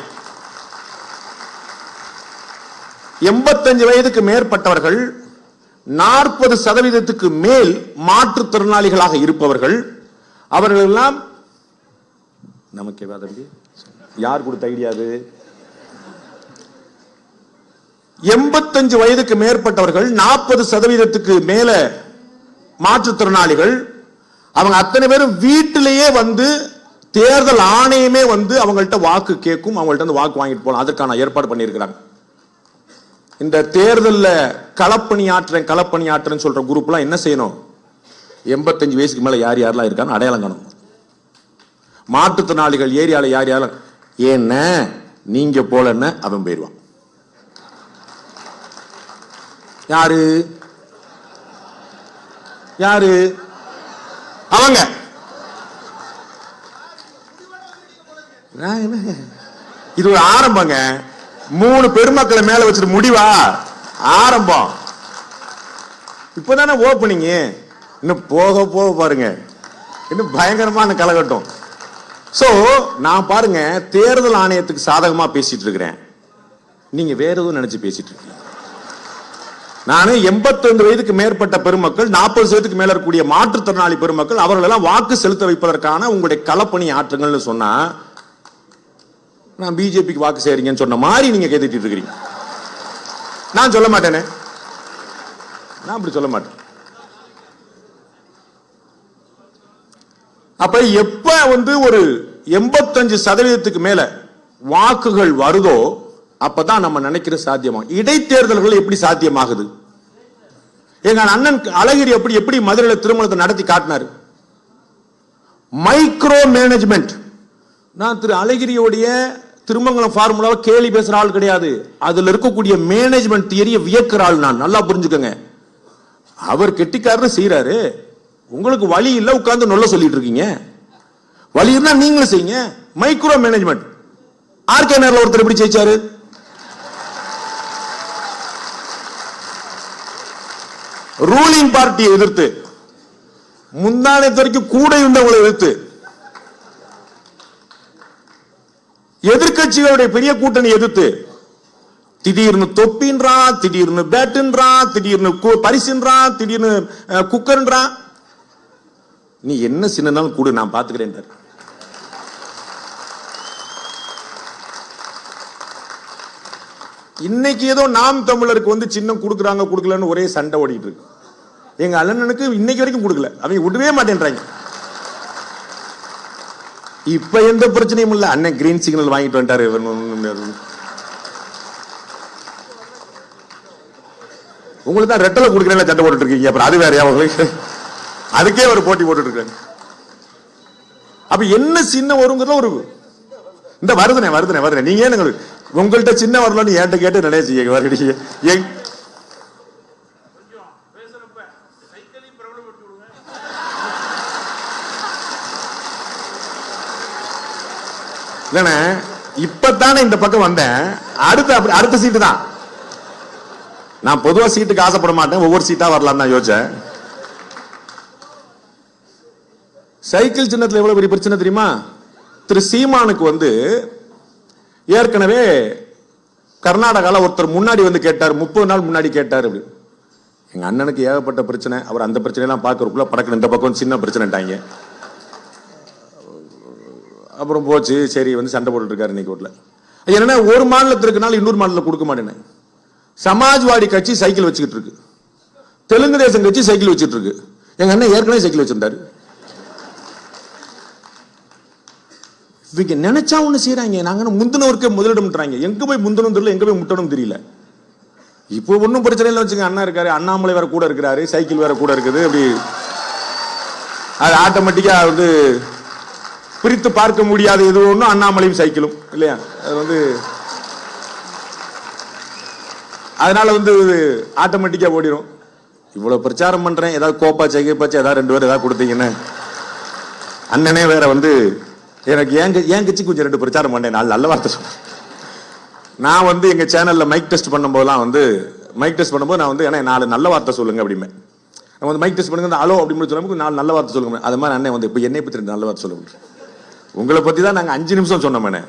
85 வயதுக்கு மேற்பட்டவர்கள், 40% மேல் மாற்றுத்திறனாளிகளாக இருப்பவர்கள், அவர்கள் எல்லாம் நமக்கு யார் கொடுத்த ஐடியா? 85 வயதுக்கு மேற்பட்டவர்கள், 40% மேல மாற்றுத்திறனாளிகள், அவங்க அத்தனை பேரும் வீட்டிலேயே வந்து தேர்தல் ஆணையமே வந்து அவங்கள்ட்ட வாக்கு கேட்கும், அவங்கள்ட்ட வாக்கு வாங்கிட்டு போகலாம். அதற்கான ஏற்பாடு பண்ணியிருக்கிறாங்க. இந்த தேர்தலில் களப்பணியாற்றுன்னு சொல்ற குரூப் எல்லாம் என்ன செய்யணும்? 85 வயசுக்கு மேல யார் யாரெல்லாம் இருக்கான்னு அடையாளம் காணும். மாற்றுத்திறனாளிகள் ஏரியால யார் யாரும் ஏன்ன நீங்க போலன்னு அவன் போயிடுவான். யாரு அவங்க இது ஒரு ஆரம்பங்க. 3 பெருமக்களை மேல வச்சுட்டு முடிவா ஆரம்பம். இப்பதானே ஓப்பனிங். இன்னும் போக போக பாருங்க, இன்னும் பயங்கரமான கலகட்டம். சோ நான் பாருங்க, தேர்தல் ஆணையத்துக்கு சாதகமா பேசிட்டு இருக்கிறேன், நீங்க வேற எதுவும் நினைச்சு பேசிட்டு இருக்கீங்க. நானு 85 வயதுக்கு மேற்பட்ட பெருமக்கள், 40 வயதுக்கு மேல இருக்கக்கூடிய மாற்றுத்திறனாளி பெருமக்கள், அவர்களெல்லாம் வாக்கு செலுத்த வைப்பதற்கான உங்களுடைய களப்பணி ஆற்றுங்கள்னு சொன்னா, நான் பிஜேபிக்கு வாக்கு செய்றீங்கன்னு சொன்ன மாதிரி நீங்க கேட்டுட்டு இருக்கிறீங்க. நான் சொல்ல மாட்டேனே, நான் அப்படி சொல்ல மாட்டேன். அப்ப எப்ப ஒரு 85% மேல வாக்குகள் வருதோ அப்பதான் நம்ம நினைக்கிற சாத்தியமாகும். இடைத்தேர்தல்கள் எப்படி சாத்தியமாகுது? எங்க அண்ணன் அழகிரி எப்படி மதுரையில திருமணத்தை நடத்தி காட்டினாரு. Micro management. நான் திரு அழகிரியோடைய திருமங்கலம் ஃபார்முலாவை கேலி பேசுற ஆள் கிடையாது. அதுல இருக்கக்கூடிய மேனேஜ்மெண்ட் தியரியை வியக்கிற ஆள் நான். நல்லா புரிஞ்சுக்கங்க. அவர் கெட்டிக்காரர் செய்யறாரு, உங்களுக்கு வழி இல்ல, உட்கார்ந்து நொல்ல சொல்லிட்டு இருக்கீங்க. வழி இருந்தா நீங்களும் செய்யுங்க. Micro management. ஆர்கே நகர்ல ஒருத்தர் எப்படி ஜெயிச்சாரு? ரூலிங் பார்ட்டியை எதிர்த்து, முந்தானத்து வரைக்கும் கூட இருந்தவங்களை எதிர்த்து, எதிர்கட்சிகளுடைய பெரிய கூட்டணி எதிர்த்து, திடீர்னு தொப்பின்றான், திடீர்னு பேட்டுன்றான், திடீர்னு பரிசுன்றான், திடீர்னு குக்கர்ன்றான். நீ என்ன சின்ன கூடு, நான் பாத்துக்கிறேன். இன்னைக்கு ஏதோ நாம் தமிழருக்கு சின்னம் கொடுக்குறாங்க கொடுக்கலன்னு ஒரே சண்டை ஓடிட்டு இருக்கு. எங்க அண்ணனுக்கு இன்னைக்கு வரைக்கும் கொடுக்கல, அவங்க விடவே மாட்டேன்றாங்க. இப்ப எந்த பிரச்சனையும் இல்ல, அண்ணன் கிரீன் சிக்னல் வாங்கிட்டு வந்துட்டாரு. உங்களுக்கு தான் ரெட்டலை கொடுக்குறேன் சண்டை போட்டுட்டு இருக்கீங்க, அப்புறம் அது வேறையா? அதுக்கே ஒரு போட்டி போட்டுட்டு இருக்காங்க. அப்ப என்ன சின்ன வருங்கிறத ஒரு இந்த வருதுனே நீங்க ஏன் உங்கள்கிட்ட சின்ன வரலன்னு ஏன்ட்ட கேட்டு நினைய செய்ய வருகிறீங்க. இல்லண்ணே, இப்பதானே இந்த பக்கம் வந்தேன். அடுத்த சீட்டு தான். நான் பொதுவா சீட்டுக்கு ஆசைப்பட மாட்டேன், ஒவ்வொரு சீட்டா வரலாம் தான் யோசிச்சேன். சைக்கிள் சின்னத்தில் எவ்வளவு பெரிய பிரச்சனை தெரியுமா? திரு சீமானுக்கு ஏற்கனவே கர்நாடகால ஒருத்தர் முன்னாடி கேட்டார், 30 நாள் முன்னாடி கேட்டார். அப்படி எங்க அண்ணனுக்கு ஏகப்பட்ட பிரச்சனை. அவர் அந்த பிரச்சனையெல்லாம் பார்க்கறதுக்குள்ள படக்கு இந்த பக்கம் சின்ன பிரச்சனைட்டாங்க. அப்புறம் போச்சு, சரி சண்டை போட்டு இருக்காரு இன்னைக்கு வீட்டுல. என்னன்னா, ஒரு மாநிலத்திற்குனால இன்னொரு மாநிலம் கொடுக்க மாட்டேன். சமாஜ்வாடி கட்சி சைக்கிள் வச்சுக்கிட்டு இருக்கு, தெலுங்கு தேசம் கட்சி சைக்கிள் வச்சுட்டு இருக்கு. எங்க அண்ணன் ஏற்கனவே சைக்கிள் வச்சிருந்தாரு. இவங்க நினைச்சா ஒண்ணு செய்யறாங்க. நாங்க முந்தினவருக்கே முதலிடம், எங்க போய் முந்தனும் தெரியல, எங்க போய் முட்டணும் தெரியல. இப்போ ஒன்னும் பிரச்சனை இல்லை வச்சுங்க. அண்ணா இருக்காரு, அண்ணாமலை வேற கூட இருக்கிறாரு, சைக்கிள் வேற கூட இருக்குது. அப்படி அது ஆட்டோமேட்டிக்கா பிரித்து பார்க்க முடியாது எது ஒன்றும் அண்ணாமலையும் சைக்கிளும் இல்லையா? அது அதனால ஆட்டோமேட்டிக்கா ஓடிடும். இவ்வளவு பிரச்சாரம் பண்றேன், ஏதாவது கோப்பாச்சா கேப்பாச்சா ஏதாவது 2 பேர் ஏதாவது கொடுத்தீங்கன்னு அண்ணனே வேற எனக்கு ஏன் கட்சி கொஞ்சம் 2 பிரச்சாரம் பண்ணேன். நல்ல வார்த்தை சொல்றேன். நான் எங்க சேனல்ல மைக் டெஸ்ட் பண்ணும்போதெல்லாம் நான் ஏன்னா 4 நல்ல வார்த்தை சொல்லுங்க அப்படிமே. மைக் டெஸ்ட் பண்ணுங்க, ஹலோ அப்படின்னு சொல்லும்போது 4 நல்ல வார்த்தை சொல்லுங்க. அது மாதிரி அண்ணன் இப்ப என்னை பத்தி 2 நல்ல வார்த்தை சொல்லுங்க. உங்களை பத்தி தான் நாங்க 5 நிமிஷம் சொன்னோமே.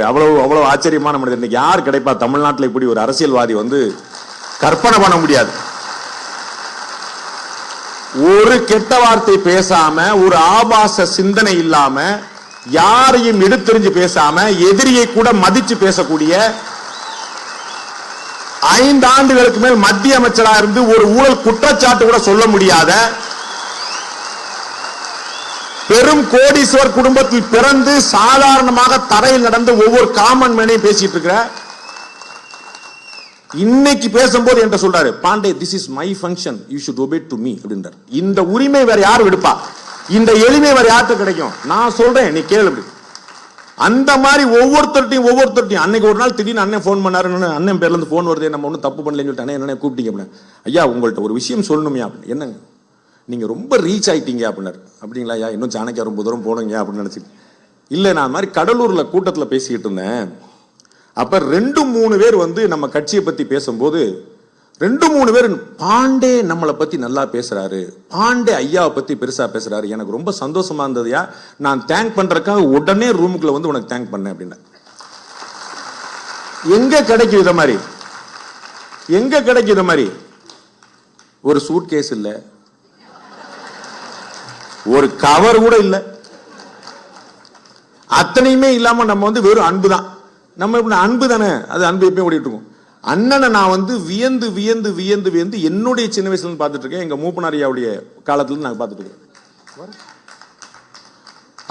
அவ்வளவு ஆச்சரியமான மனிதர் இன்னைக்கு யார் கிடைப்பா? தமிழ்நாட்டில் இப்படி ஒரு அரசியல்வாதி கற்பனை பண்ண முடியாது. ஒரு கெட்ட வார்த்தை பேசாம, ஒரு ஆபாச சிந்தனை இல்லாம, யாரையும் எடுத்தெறிஞ்சு பேசாம, எதிரியை கூட மதிச்சு பேசக்கூடிய, 5 ஆண்டுகளுக்கு மேல் மத்திய அமைச்சராக இருந்து ஒரு ஊழல் குற்றச்சாட்டு கூட சொல்ல முடியாத, பெரும் கோடீஸ்வர் குடும்பத்தில் பிறந்து சாதாரணமாக தரையில் நடந்து ஒவ்வொரு காமன் மேனையும் பேசிட்டு இருக்கிற, இன்னைக்கு பேசும்போது என்கிட்ட சொல்றாரு, Pandey this is my function, you should obey to me அப்படின்றார். இந்த உரிமை வேற யாரும் எடுப்பா? இந்த எளிமை வேற யார்கிட்ட கிடைக்கும்? நான் சொல்றேன், நீ கேளு. அந்த மாதிரி ஒவ்வொருத்தர்ட்டையும் அன்னைக்கு ஒரு நாள் திடீர்னு அண்ணன் போன் பண்ணாரு. அண்ணன் பேர்ல இருந்து போன் வருது, நம்ம ஒன்றும் தப்பு பண்ணலன்னு சொல்லிட்டு என்ன கூப்பிட்டீங்க அப்படின்னு. ஐயா உங்கள்கிட்ட ஒரு விஷயம் சொல்லணுமே அப்படின்னு. என்னங்க? நீங்க ரொம்ப ரீச் ஆயிட்டீங்க அப்படின்னாரு. அப்படிங்களா ஐயா, இன்னும் சாணக்கியா ரொம்ப தூரம் போனீங்க அப்படின்னு நினைச்சிட்டு இல்ல நான் மாதிரி கடலூர்ல கூட்டத்துல பேசிக்கிட்டு இருந்தேன். அப்ப 2-3 பேர் வந்து நம்ம கட்சியை பத்தி பேசும்போது 2-3 பேர் பாண்டே நம்மளை பத்தி நல்லா பேசுறாரு, பாண்டே ஐயாவை பத்தி பெருசா பேசுறாரு, எனக்கு ரொம்ப சந்தோஷமா இருந்ததுயா, நான் தேங்க் பண்றதுக்காக உடனே ரூமுக்குள்ள வந்து உனக்கு தேங்க் பண்ணேன் அப்படின்னு. எங்க கிடைக்கும் இத மாதிரி? எங்க கிடைக்கும் இத மாதிரி? ஒரு சூட் கேஸ் இல்ல, ஒரு கவர் கூட இல்ல, அத்தனையுமே இல்லாம நம்ம வந்து வெறும் அன்பு தான். நம்ம அன்பு தானே, அது அன்பு எப்பயும் ஓடிட்டு இருக்கும். அண்ணனை நான் வந்து வியந்து வியந்து வியந்து வியந்து என்னுடைய சின்ன வயசுல இருந்து பார்த்துட்டு இருக்கேன். எங்க மூப்பனாரியாவுடைய காலத்துல இருந்து நாங்க பார்த்துட்டு இருக்கோம்.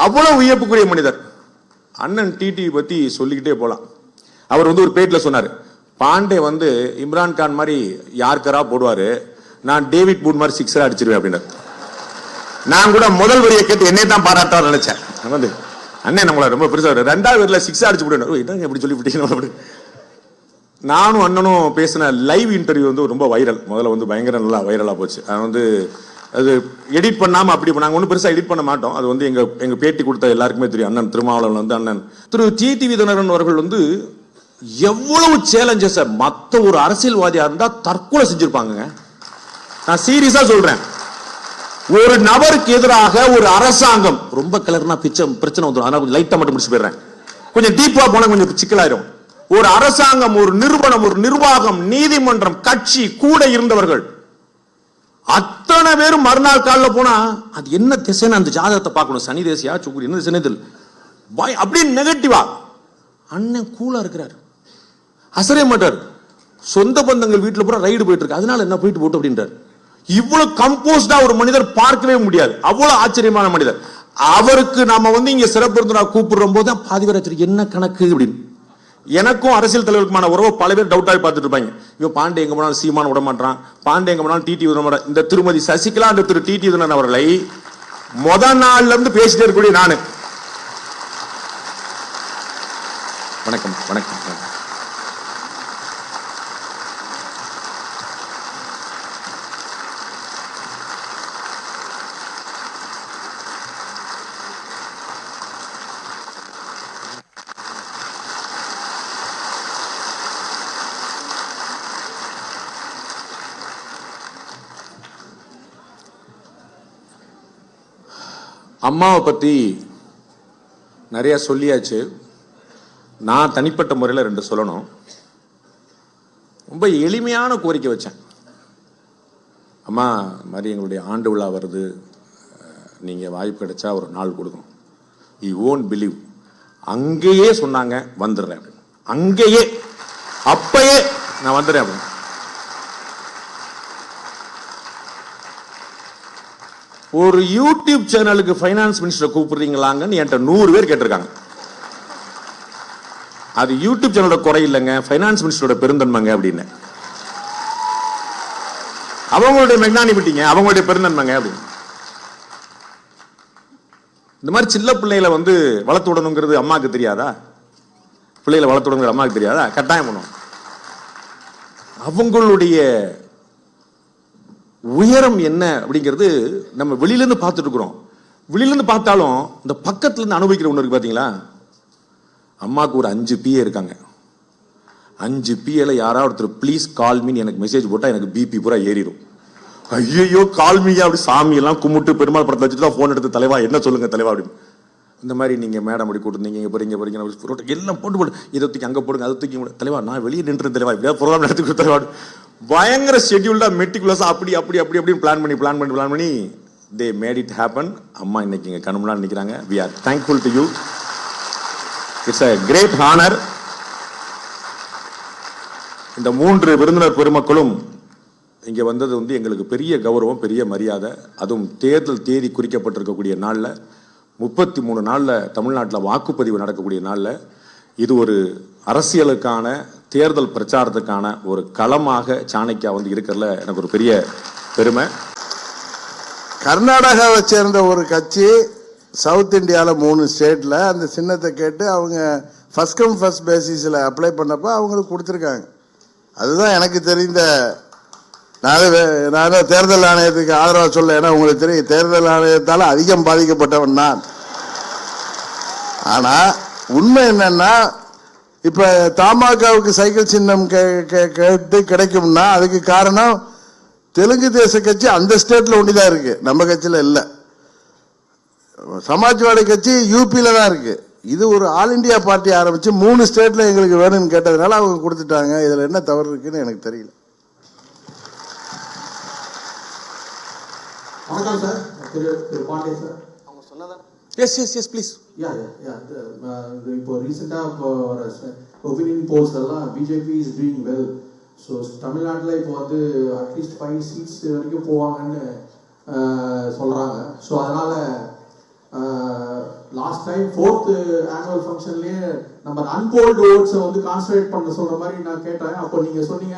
அவ்வளவு வியப்புக்குரிய மனிதர். அண்ணன் டிடிவி பத்தி சொல்லிக்கிட்டே போலாம். அவர் வந்து ஒரு பேட்டில் சொன்னாரு, பாண்டே வந்து இம்ரான்கான் மாதிரி யாருக்கரா போடுவாரு, நான் டேவிட் பூட் மாதிரி சிக்ஸரா அடிச்சிருவேன் அப்படின்னு. நான் கூட முதல் வரியை கேட்டு என்னை தான் பாராட்டார் நினைச்சேன். வந்து அண்ணன் நம்மள ரொம்ப பெருசா 2வது வரியில சிக்ஸ் அடிச்சு போடுவேன். என்னங்க எப்படி சொல்லிவிட்டீங்க? நானும் அண்ணனும் பேசின லைவ் இன்டர்வியூ வந்து ரொம்ப வைரல். முதல்ல வந்து பயங்கர நல்லா வைரலா போச்சு. அது வந்து அது எடிட் பண்ணாம அப்படி நாங்க ஒன்றும் பெருசா எடிட் பண்ண மாட்டோம். அது வந்து எங்க பேட்டி கொடுத்த எல்லாருக்குமே தெரியும். அண்ணன் திருமாவளவன் வந்து அண்ணன் திரு டிடிவி தினகரன் அவர்கள் வந்து எவ்வளவு சேலஞ்சஸ் மத்த ஒரு அரசியல்வாதியா இருந்தா தற்கொலை செஞ்சிருப்பாங்க. நான் சீரியஸா சொல்றேன். ஒரு நபருக்கு எதிராக ஒரு அரசாங்கம் ரொம்ப கிளர்னா பிரச்சனை வந்துடும். அதனால கொஞ்சம் லைட்டா மட்டும் முடிச்சு போயிடுறேன். கொஞ்சம் டீப்பா போனா கொஞ்சம் சிக்கலாயிரும். ஒரு அரசாங்கம், ஒரு நிறுவனம், ஒரு நிர்வாகம், நீதிமன்றம், கட்சி கூட இருந்தவர்கள் அத்தனை பேரும் மறுநாள் காலில் போனா அது என்ன திசைன்னு அந்த ஜாதகத்தை பார்க்கணும். சனி தேசியா சுக்குரி என்ன திசை அப்படி நெகட்டிவா. அண்ணன் கூலா இருக்கிறார், அசரே மாட்டார். சொந்த பந்தங்கள் வீட்டுல பூரா ரைடு போயிட்டு இருக்கு, அதனால என்ன போயிட்டு போட்டு அப்படின்றார். இவ்வளவு கம்போஸ்டா ஒரு மனிதர் பார்க்கவே முடியாது. அவ்வளவு ஆச்சரியமான மனிதர். அவருக்கு நாம வந்து இங்க சிறப்பு விருந்தினராக கூப்பிடுற போது பாதி பேர் என்ன கணக்கு அப்படின்னு. எனக்கும் அரசியல் தலைவருக்குமான உறவு பல பேர் டவுட்டாக பார்த்துட்டு இருப்பாங்க. இவன் பாண்டே எங்க போனாலும் சீமான் விட மாட்டான், பாண்டே எங்க போனாலும் டிடிவி விட மாட்டான். இந்த திருமதி சசிகலா என்ற திரு டிடிவி தினகரன் அவர்களை முதல் நாள்ல இருந்து பேசிட்டே இருக்கக்கூடிய நானு. வணக்கம் வணக்கம். அம்மாவை பற்றி நிறைய சொல்லியாச்சு. நான் தனிப்பட்ட முறையில் 2 சொல்லணும். ரொம்ப எளிமையான கோரிக்கை வச்சேன். அம்மா மாதிரி எங்களுடைய ஆண்டு விழா வருது, நீங்கள் வாய்ப்பு கிடைச்சா ஒரு நாள் கொடுக்கணும். யூ ஓன்ட் பிலீவ், அங்கேயே சொன்னாங்க வந்துடுறேன். அங்கேயே அப்பயே நான் வந்துடுறேன் அப்படின்னு. ஒரு யூடியூப் சேனலுக்கு ஃபைனான்ஸ் மினிஸ்டர் கூப்பிடுறீங்களாங்கன்னு என்கிட்ட 100 பேர் கேட்டிருக்காங்க. அது யூடியூப் சேனலோட குறை இல்லைங்க, ஃபைனான்ஸ் மினிஸ்டரோட பெருந்தன்மைங்க அப்படின்னு. அவங்களுடைய மெக்னானிமிட்டிங்க, அவங்களுடைய பெருந்தன்மைங்க அப்படின்னு. இந்த மாதிரி சின்ன பிள்ளைகளை வந்து வளர்த்து விடணுங்கிறது அம்மாவுக்கு தெரியாதா? பிள்ளைகளை வளர்த்து விடணுங்கிற அம்மாவுக்கு தெரியாதா? கட்டாயம் பண்ணும். அவங்களுடைய உயரம் என்ன அப்படிங்கிறது நம்ம வெளியிலேருந்து பார்த்துட்டு இருக்கிறோம். வெளியிலேருந்து பார்த்தாலும் இந்த பக்கத்துல இருந்து அனுபவிக்கிற ஒன்று இருக்கு பார்த்தீங்களா? அம்மாவுக்கு ஒரு 5 PA இருக்காங்க. 5 PAல யாராவது ஒருத்தர் ப்ளீஸ் கால் மீன்னு எனக்கு மெசேஜ் போட்டால் எனக்கு பிபி பூரா ஏறிடும். ஐயோ கால் மீயா அப்படி சாமியெல்லாம் கும்பிட்டு பெருமாள் படத்தை வச்சுட்டு தான் ஃபோன் எடுத்து தலைவா என்ன சொல்லுங்க தலைவா அப்படின்னு. இந்த மாதிரி நீங்கள் மேடம் அப்படி கூட்டிருந்தீங்க, இங்கே போறீங்க எல்லாம் போட்டு இதை தூக்கி அங்கே போடுங்க, அதை தூக்கி தலைவா நான் வெளியே நின்று தலைவா இப்படியா ப்ரோக்ராம் நடத்தி கொடுத்த தலைவா. பயங்கர ஷெட்யூல்டா மெட்டிகுலஸா அப்படி அப்படின்னு பிளான் பண்ணி they made it happen. அம்மா இன்னைக்கு இங்க கண் முன்னாடி நிக்கிறாங்க. we are thankful to you. it's a great honor. இந்த 3 விருந்தினர் பெருமக்களும் இங்க வந்தது வந்து எங்களுக்கு பெரிய கௌரவம், பெரிய மரியாதை. அதுவும் தேர்தல் தேதி குறிக்கப்பட்டிருக்கக்கூடிய நாள்ல 33 நாள்ல தமிழ்நாட்டில் வாக்குப்பதிவு நடக்கக்கூடிய நாள்ல இது ஒரு அரசியலுக்கான தேர்தல் பிரச்சாரத்துக்கான ஒரு களமாக சாணக்கியா வந்து இருக்கிறதுல எனக்கு ஒரு பெரிய பெருமை. கர்நாடகாவை சேர்ந்த ஒரு கட்சி சவுத் இந்தியாவில் 3 ஸ்டேட்ல அந்த சின்னத்தை கேட்டு அவங்க ஃபர்ஸ்ட் கம் ஃபர்ஸ்ட் பேசிஸில் அப்ளை பண்ணப்போ அவங்களுக்கு கொடுத்துருக்காங்க. அதுதான் எனக்கு தெரிந்த. நான் தேர்தல் ஆணையத்துக்கு ஆதரவாக சொல்ல, ஏன்னா உங்களுக்கு தெரியும் தேர்தல் ஆணையத்தால் அதிகம் பாதிக்கப்பட்டவன் நான். ஆனா உண்மை என்னன்னா, இப்ப தமாகவுக்கு சைக்கிள் சின்னம் கேட்டு கிடைக்கும்னா அதுக்கு காரணம் தெலுங்கு தேச கட்சி அந்த ஸ்டேட்ல ஒண்டிதான் இருக்கு, நம்ம கட்சியில இல்ல. சமாஜ்வாடி கட்சி யூபியில தான் இருக்கு. இது ஒரு ஆல் இண்டியா பார்ட்டி ஆரம்பிச்சு 3 ஸ்டேட்ல எங்களுக்கு வேணும்னு கேட்டதுனால அவங்க கொடுத்துட்டாங்க. இதுல என்ன தவறு இருக்குன்னு எனக்கு தெரியல. வணக்கம் சார், திரு பாண்டே சார். அவங்க சொன்னதான். Yes please. இப்போ ரீசெண்டா வர ஒபினியன் போல்ஸ் எல்லாம் BJP is doing well. So தமிழ்நாட்டில் இப்போ வந்து அட்லீஸ்ட் 5 சீட்ஸ் வரைக்கும் போவாங்கன்னு சொல்றாங்க. ஸோ அதனால லாஸ்ட் டைம் 4th ஆனுவல் ஃபங்க்ஷன்லயே நம்ம அன்போல்டு ஓட்ஸை வந்து கான்சன்ட்ரேட் பண்ண சொல்ற மாதிரி நான் கேட்டேன். அப்போ நீங்க சொன்னீங்க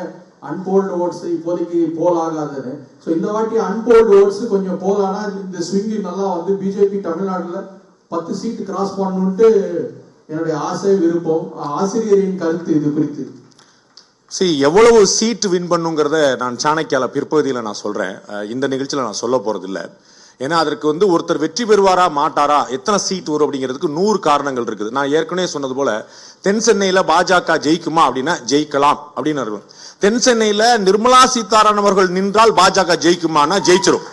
அன்போல்டு ஓட்ஸ் இப்போதைக்கு போல் ஆகாதுன்னு. ஸோ இந்த வாட்டி அன்போல்டு ஓட்ஸ் கொஞ்சம் போலானா இந்த ஸ்விங்கி நல்லா வந்து பிஜேபி தமிழ்நாட்டில் 10 சீட் கிராஸ் பண்ணணுன்ட்டு என்னுடைய ஆசை, விருப்பம். ஆசிரியரின் கருத்து இது குறித்து. எவ்வளவு சீட் வின் பண்ணுங்கிறத நான் சாணக்கியால பிற்பகுதியில் நான் சொல்றேன். இந்த நிகழ்ச்சியில் நான் சொல்ல போறது இல்லை. ஏன்னா அதற்கு வந்து ஒருத்தர் வெற்றி பெறுவாரா மாட்டாரா, எத்தனை சீட் வரும் அப்படிங்கிறதுக்கு 100 காரணங்கள் இருக்குது. நான் ஏற்கனவே சொன்னது போல தென் சென்னையில பாஜக ஜெயிக்குமா அப்படின்னா ஜெயிக்கலாம் அப்படின்னு இருக்கும். தென் சென்னையில நிர்மலா சீதாராமன் அவர்கள் நின்றால் பாஜக ஜெயிக்குமானா ஜெயிச்சிடும்.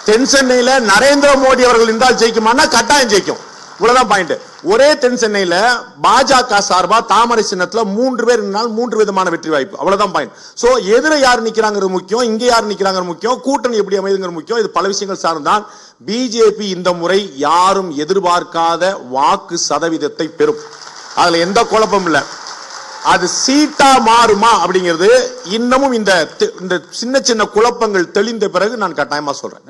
தென் சென்னையில நரேந்திர மோடி அவர்கள் நின்றால் ஜெயிக்குமானா கட்டாயம் ஜெயிக்கும். இவ்வளவுதான் பாயிண்ட். ஒரே தென் சென்னையில பாஜக சார்பா தாமரை சின்னத்துல 3 பேர் நின்றால் 3 விதமான வெற்றி வாய்ப்பு. அவ்வளவுதான் பாயிண்ட். சோ எதிர யார் நிக்கிறாங்கிறது முக்கியம், இங்க யார் நிக்கிறாங்க முக்கியம், கூட்டணி எப்படி அமைதுங்கிற முக்கியம். இது பல விஷயங்கள் சார்ந்தான். பிஜேபி இந்த முறை யாரும் எதிர்பார்க்காத வாக்கு சதவீதத்தை பெறும். அதுல எந்த குழப்பம் இல்ல. அது சீட்டா மாறுமா அப்படிங்கிறது இன்னமும் இந்த சின்ன சின்ன குழப்பங்கள் தெளிந்த பிறகு நான் கட்டாயமா சொல்றேன்.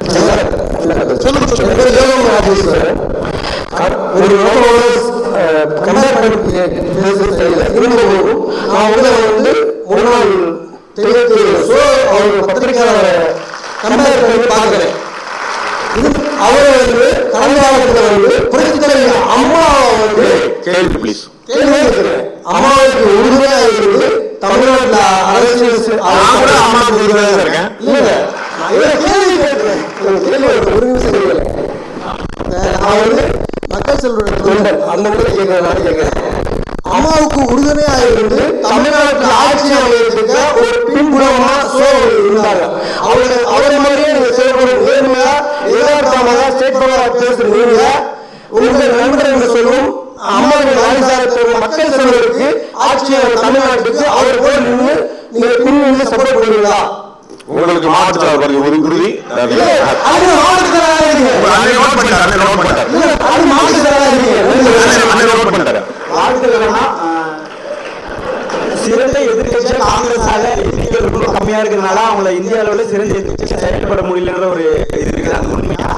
அம்மாவுக்கு உறுதியா இருந்து தமிழ்நாட்டில் அரசியல் அம்மாவுக்கு உறுதியாக இருக்கேன். நான் வந்து மக்கள் செல்வன் அந்த முறை கேட்கிறேன். அம்மாவுக்கு உறுதுணையா இருந்து தமிழ்நாட்டில் ஆட்சி அமையத்திற்க ஒரு பின்புறமா இருந்தாங்க. அவரை மாதிரியே நீங்க செயல்படும் நேர்மையா எதார்த்தமாக ஸ்டேட் ஃபார்வர்ட் பேசுறீங்க. உங்கள் நண்பர் என்று சொல்லும் அம்மாவின் ஆதிசாரத்தை மக்கள் செல்வதற்கு ஆட்சியை தமிழ்நாட்டுக்கு அவர் போல் நின்று நீங்க பின்னின்று சப்போர்ட் பண்ணுவீங்களா? உங்களுக்கு மாவட்ட உறுதி சிறந்த எதிர்கட்சி காங்கிரஸால எண்ணிக்கை ரொம்ப கம்மியா இருக்கிறதுனால அவங்கள இந்திய அளவில் சிறந்த எதிர்கட்சி செயல்பட முடியலன்ற ஒரு இது இருக்கிறாங்க. உண்மையா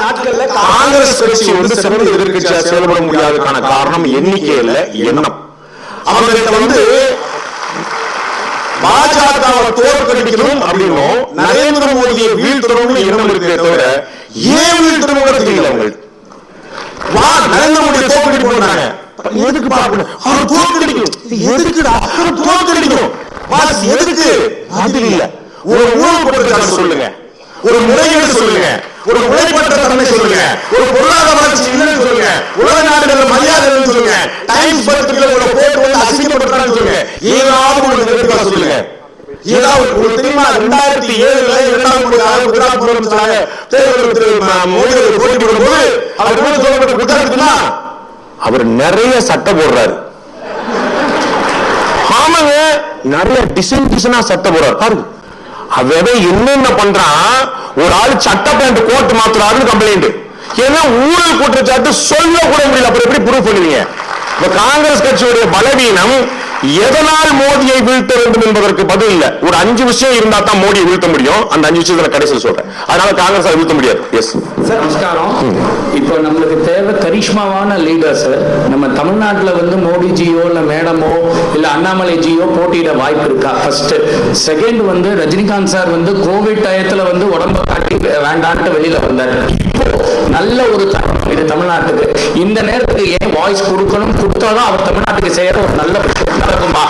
நாட்கள்ல காங்கிரஸ் கட்சி வந்து சிறந்த எதிர்கட்சியா செயல்பட முடியாததுக்கான காரணம் எண்ணிக்கை இல்ல, எண்ணம். அவங்கள்ட்ட வந்து பாஜகவை தோற்கடிக்கணும் அப்படின்னும் நரேந்திர மோடியை வீழ்த்தணும்னு எண்ணம் இருக்கே தவிர ஏன் வீழ்த்தணும் தெரியல. அவங்களுக்கு நரேந்திர மோடியை தோற்கடிக்க போனாங்க. எதுக்கு பார்க்கணும்? அவர் தோற்கடிக்கணும். எதுக்குடா தோற்கடிக்கணும்? பாஸ் எதுக்கு? அது இல்ல. ஒரு ஊழல் குற்றச்சாட்டு சொல்லுங்க, ஒரு முறைகேடு சொல்லுங்க, ஒரு உழைப்பற்ற தன்மை சொல்லுங்க, ஒரு பொருளாதார வளர்ச்சி இல்லைன்னு சொல்லுங்க, உலக நாடுகள் மரியாதை இல்லைன்னு சொல்லுங்க, டைம்ஸ் பத்திரிகைகளோட போட்டு வந்து அசிங்கப்படுறான்னு சொல்லுங்க. ஏதாவது ஒரு நிகழ்ச்சியா சொல்லுங்க. ஏதாவது உங்களுக்கு தெரியுமா? 2007 இரண்டாம் குஜராத் முதலமைச்சராக தேர்தல் மோடி போட்டி போடும்போது அவர் கூட சொல்லப்பட்ட குற்றச்சாட்டுனா அவர் நிறைய சட்டம் போடுறாரு. ஆமாங்க, நிறைய டிசைனா சட்டம் போடுறாரு. பாருங்க அவன் என்னென்ன பண்றான். ஒரு ஆள் சட்ட பேண்ட் கோட் மாத்துறாருன்னு கம்ப்ளைண்ட். ஏன்னா ஊழல் குற்றச்சாட்டு சொல்ல கூட முடியல. அப்புறம் எப்படி ப்ரூவ் பண்ணுவீங்க? காங்கிரஸ் கட்சியுடைய பலவீனம் எதனால் மோடியை வீழ்த்த வேண்டும் என்பதற்கு பதில் இல்ல. ஒரு 5 விஷயம் இருந்தா தான் மோடியை வீழ்த்த முடியும். அந்த 5 விஷயத்தை கடைசியில் சொல்றேன். அதனால காங்கிரஸ் வீழ்த்த முடியாது. எஸ் சார், நமஸ்காரம். இப்போ நம்மளுக்கு தேவை கரிஷ்மாவான லீடர்ஸ். நம்ம தமிழ்நாட்டில் வந்து மோடிஜியோ இல்ல மேடமோ இல்ல அண்ணாமலைஜியோ போட்டியிட வாய்ப்பு இருக்கா? ஃபர்ஸ்ட். செகண்ட் வந்து ரஜினிகாந்த் சார் வந்து கோவிட் டயத்துல வந்து உடம்ப காட்டி வேண்டான்ட்டு வெளியில வந்தார். நல்ல ஒரு இது தமிழ்நாட்டுக்கு இந்த நேரத்துக்கு ஏன் வாய்ஸ் கொடுக்கணும்? கொடுத்தாதான் அவர் தமிழ்நாட்டுக்கு செய்யற ஒரு நல்ல விஷயம் நடக்குமா?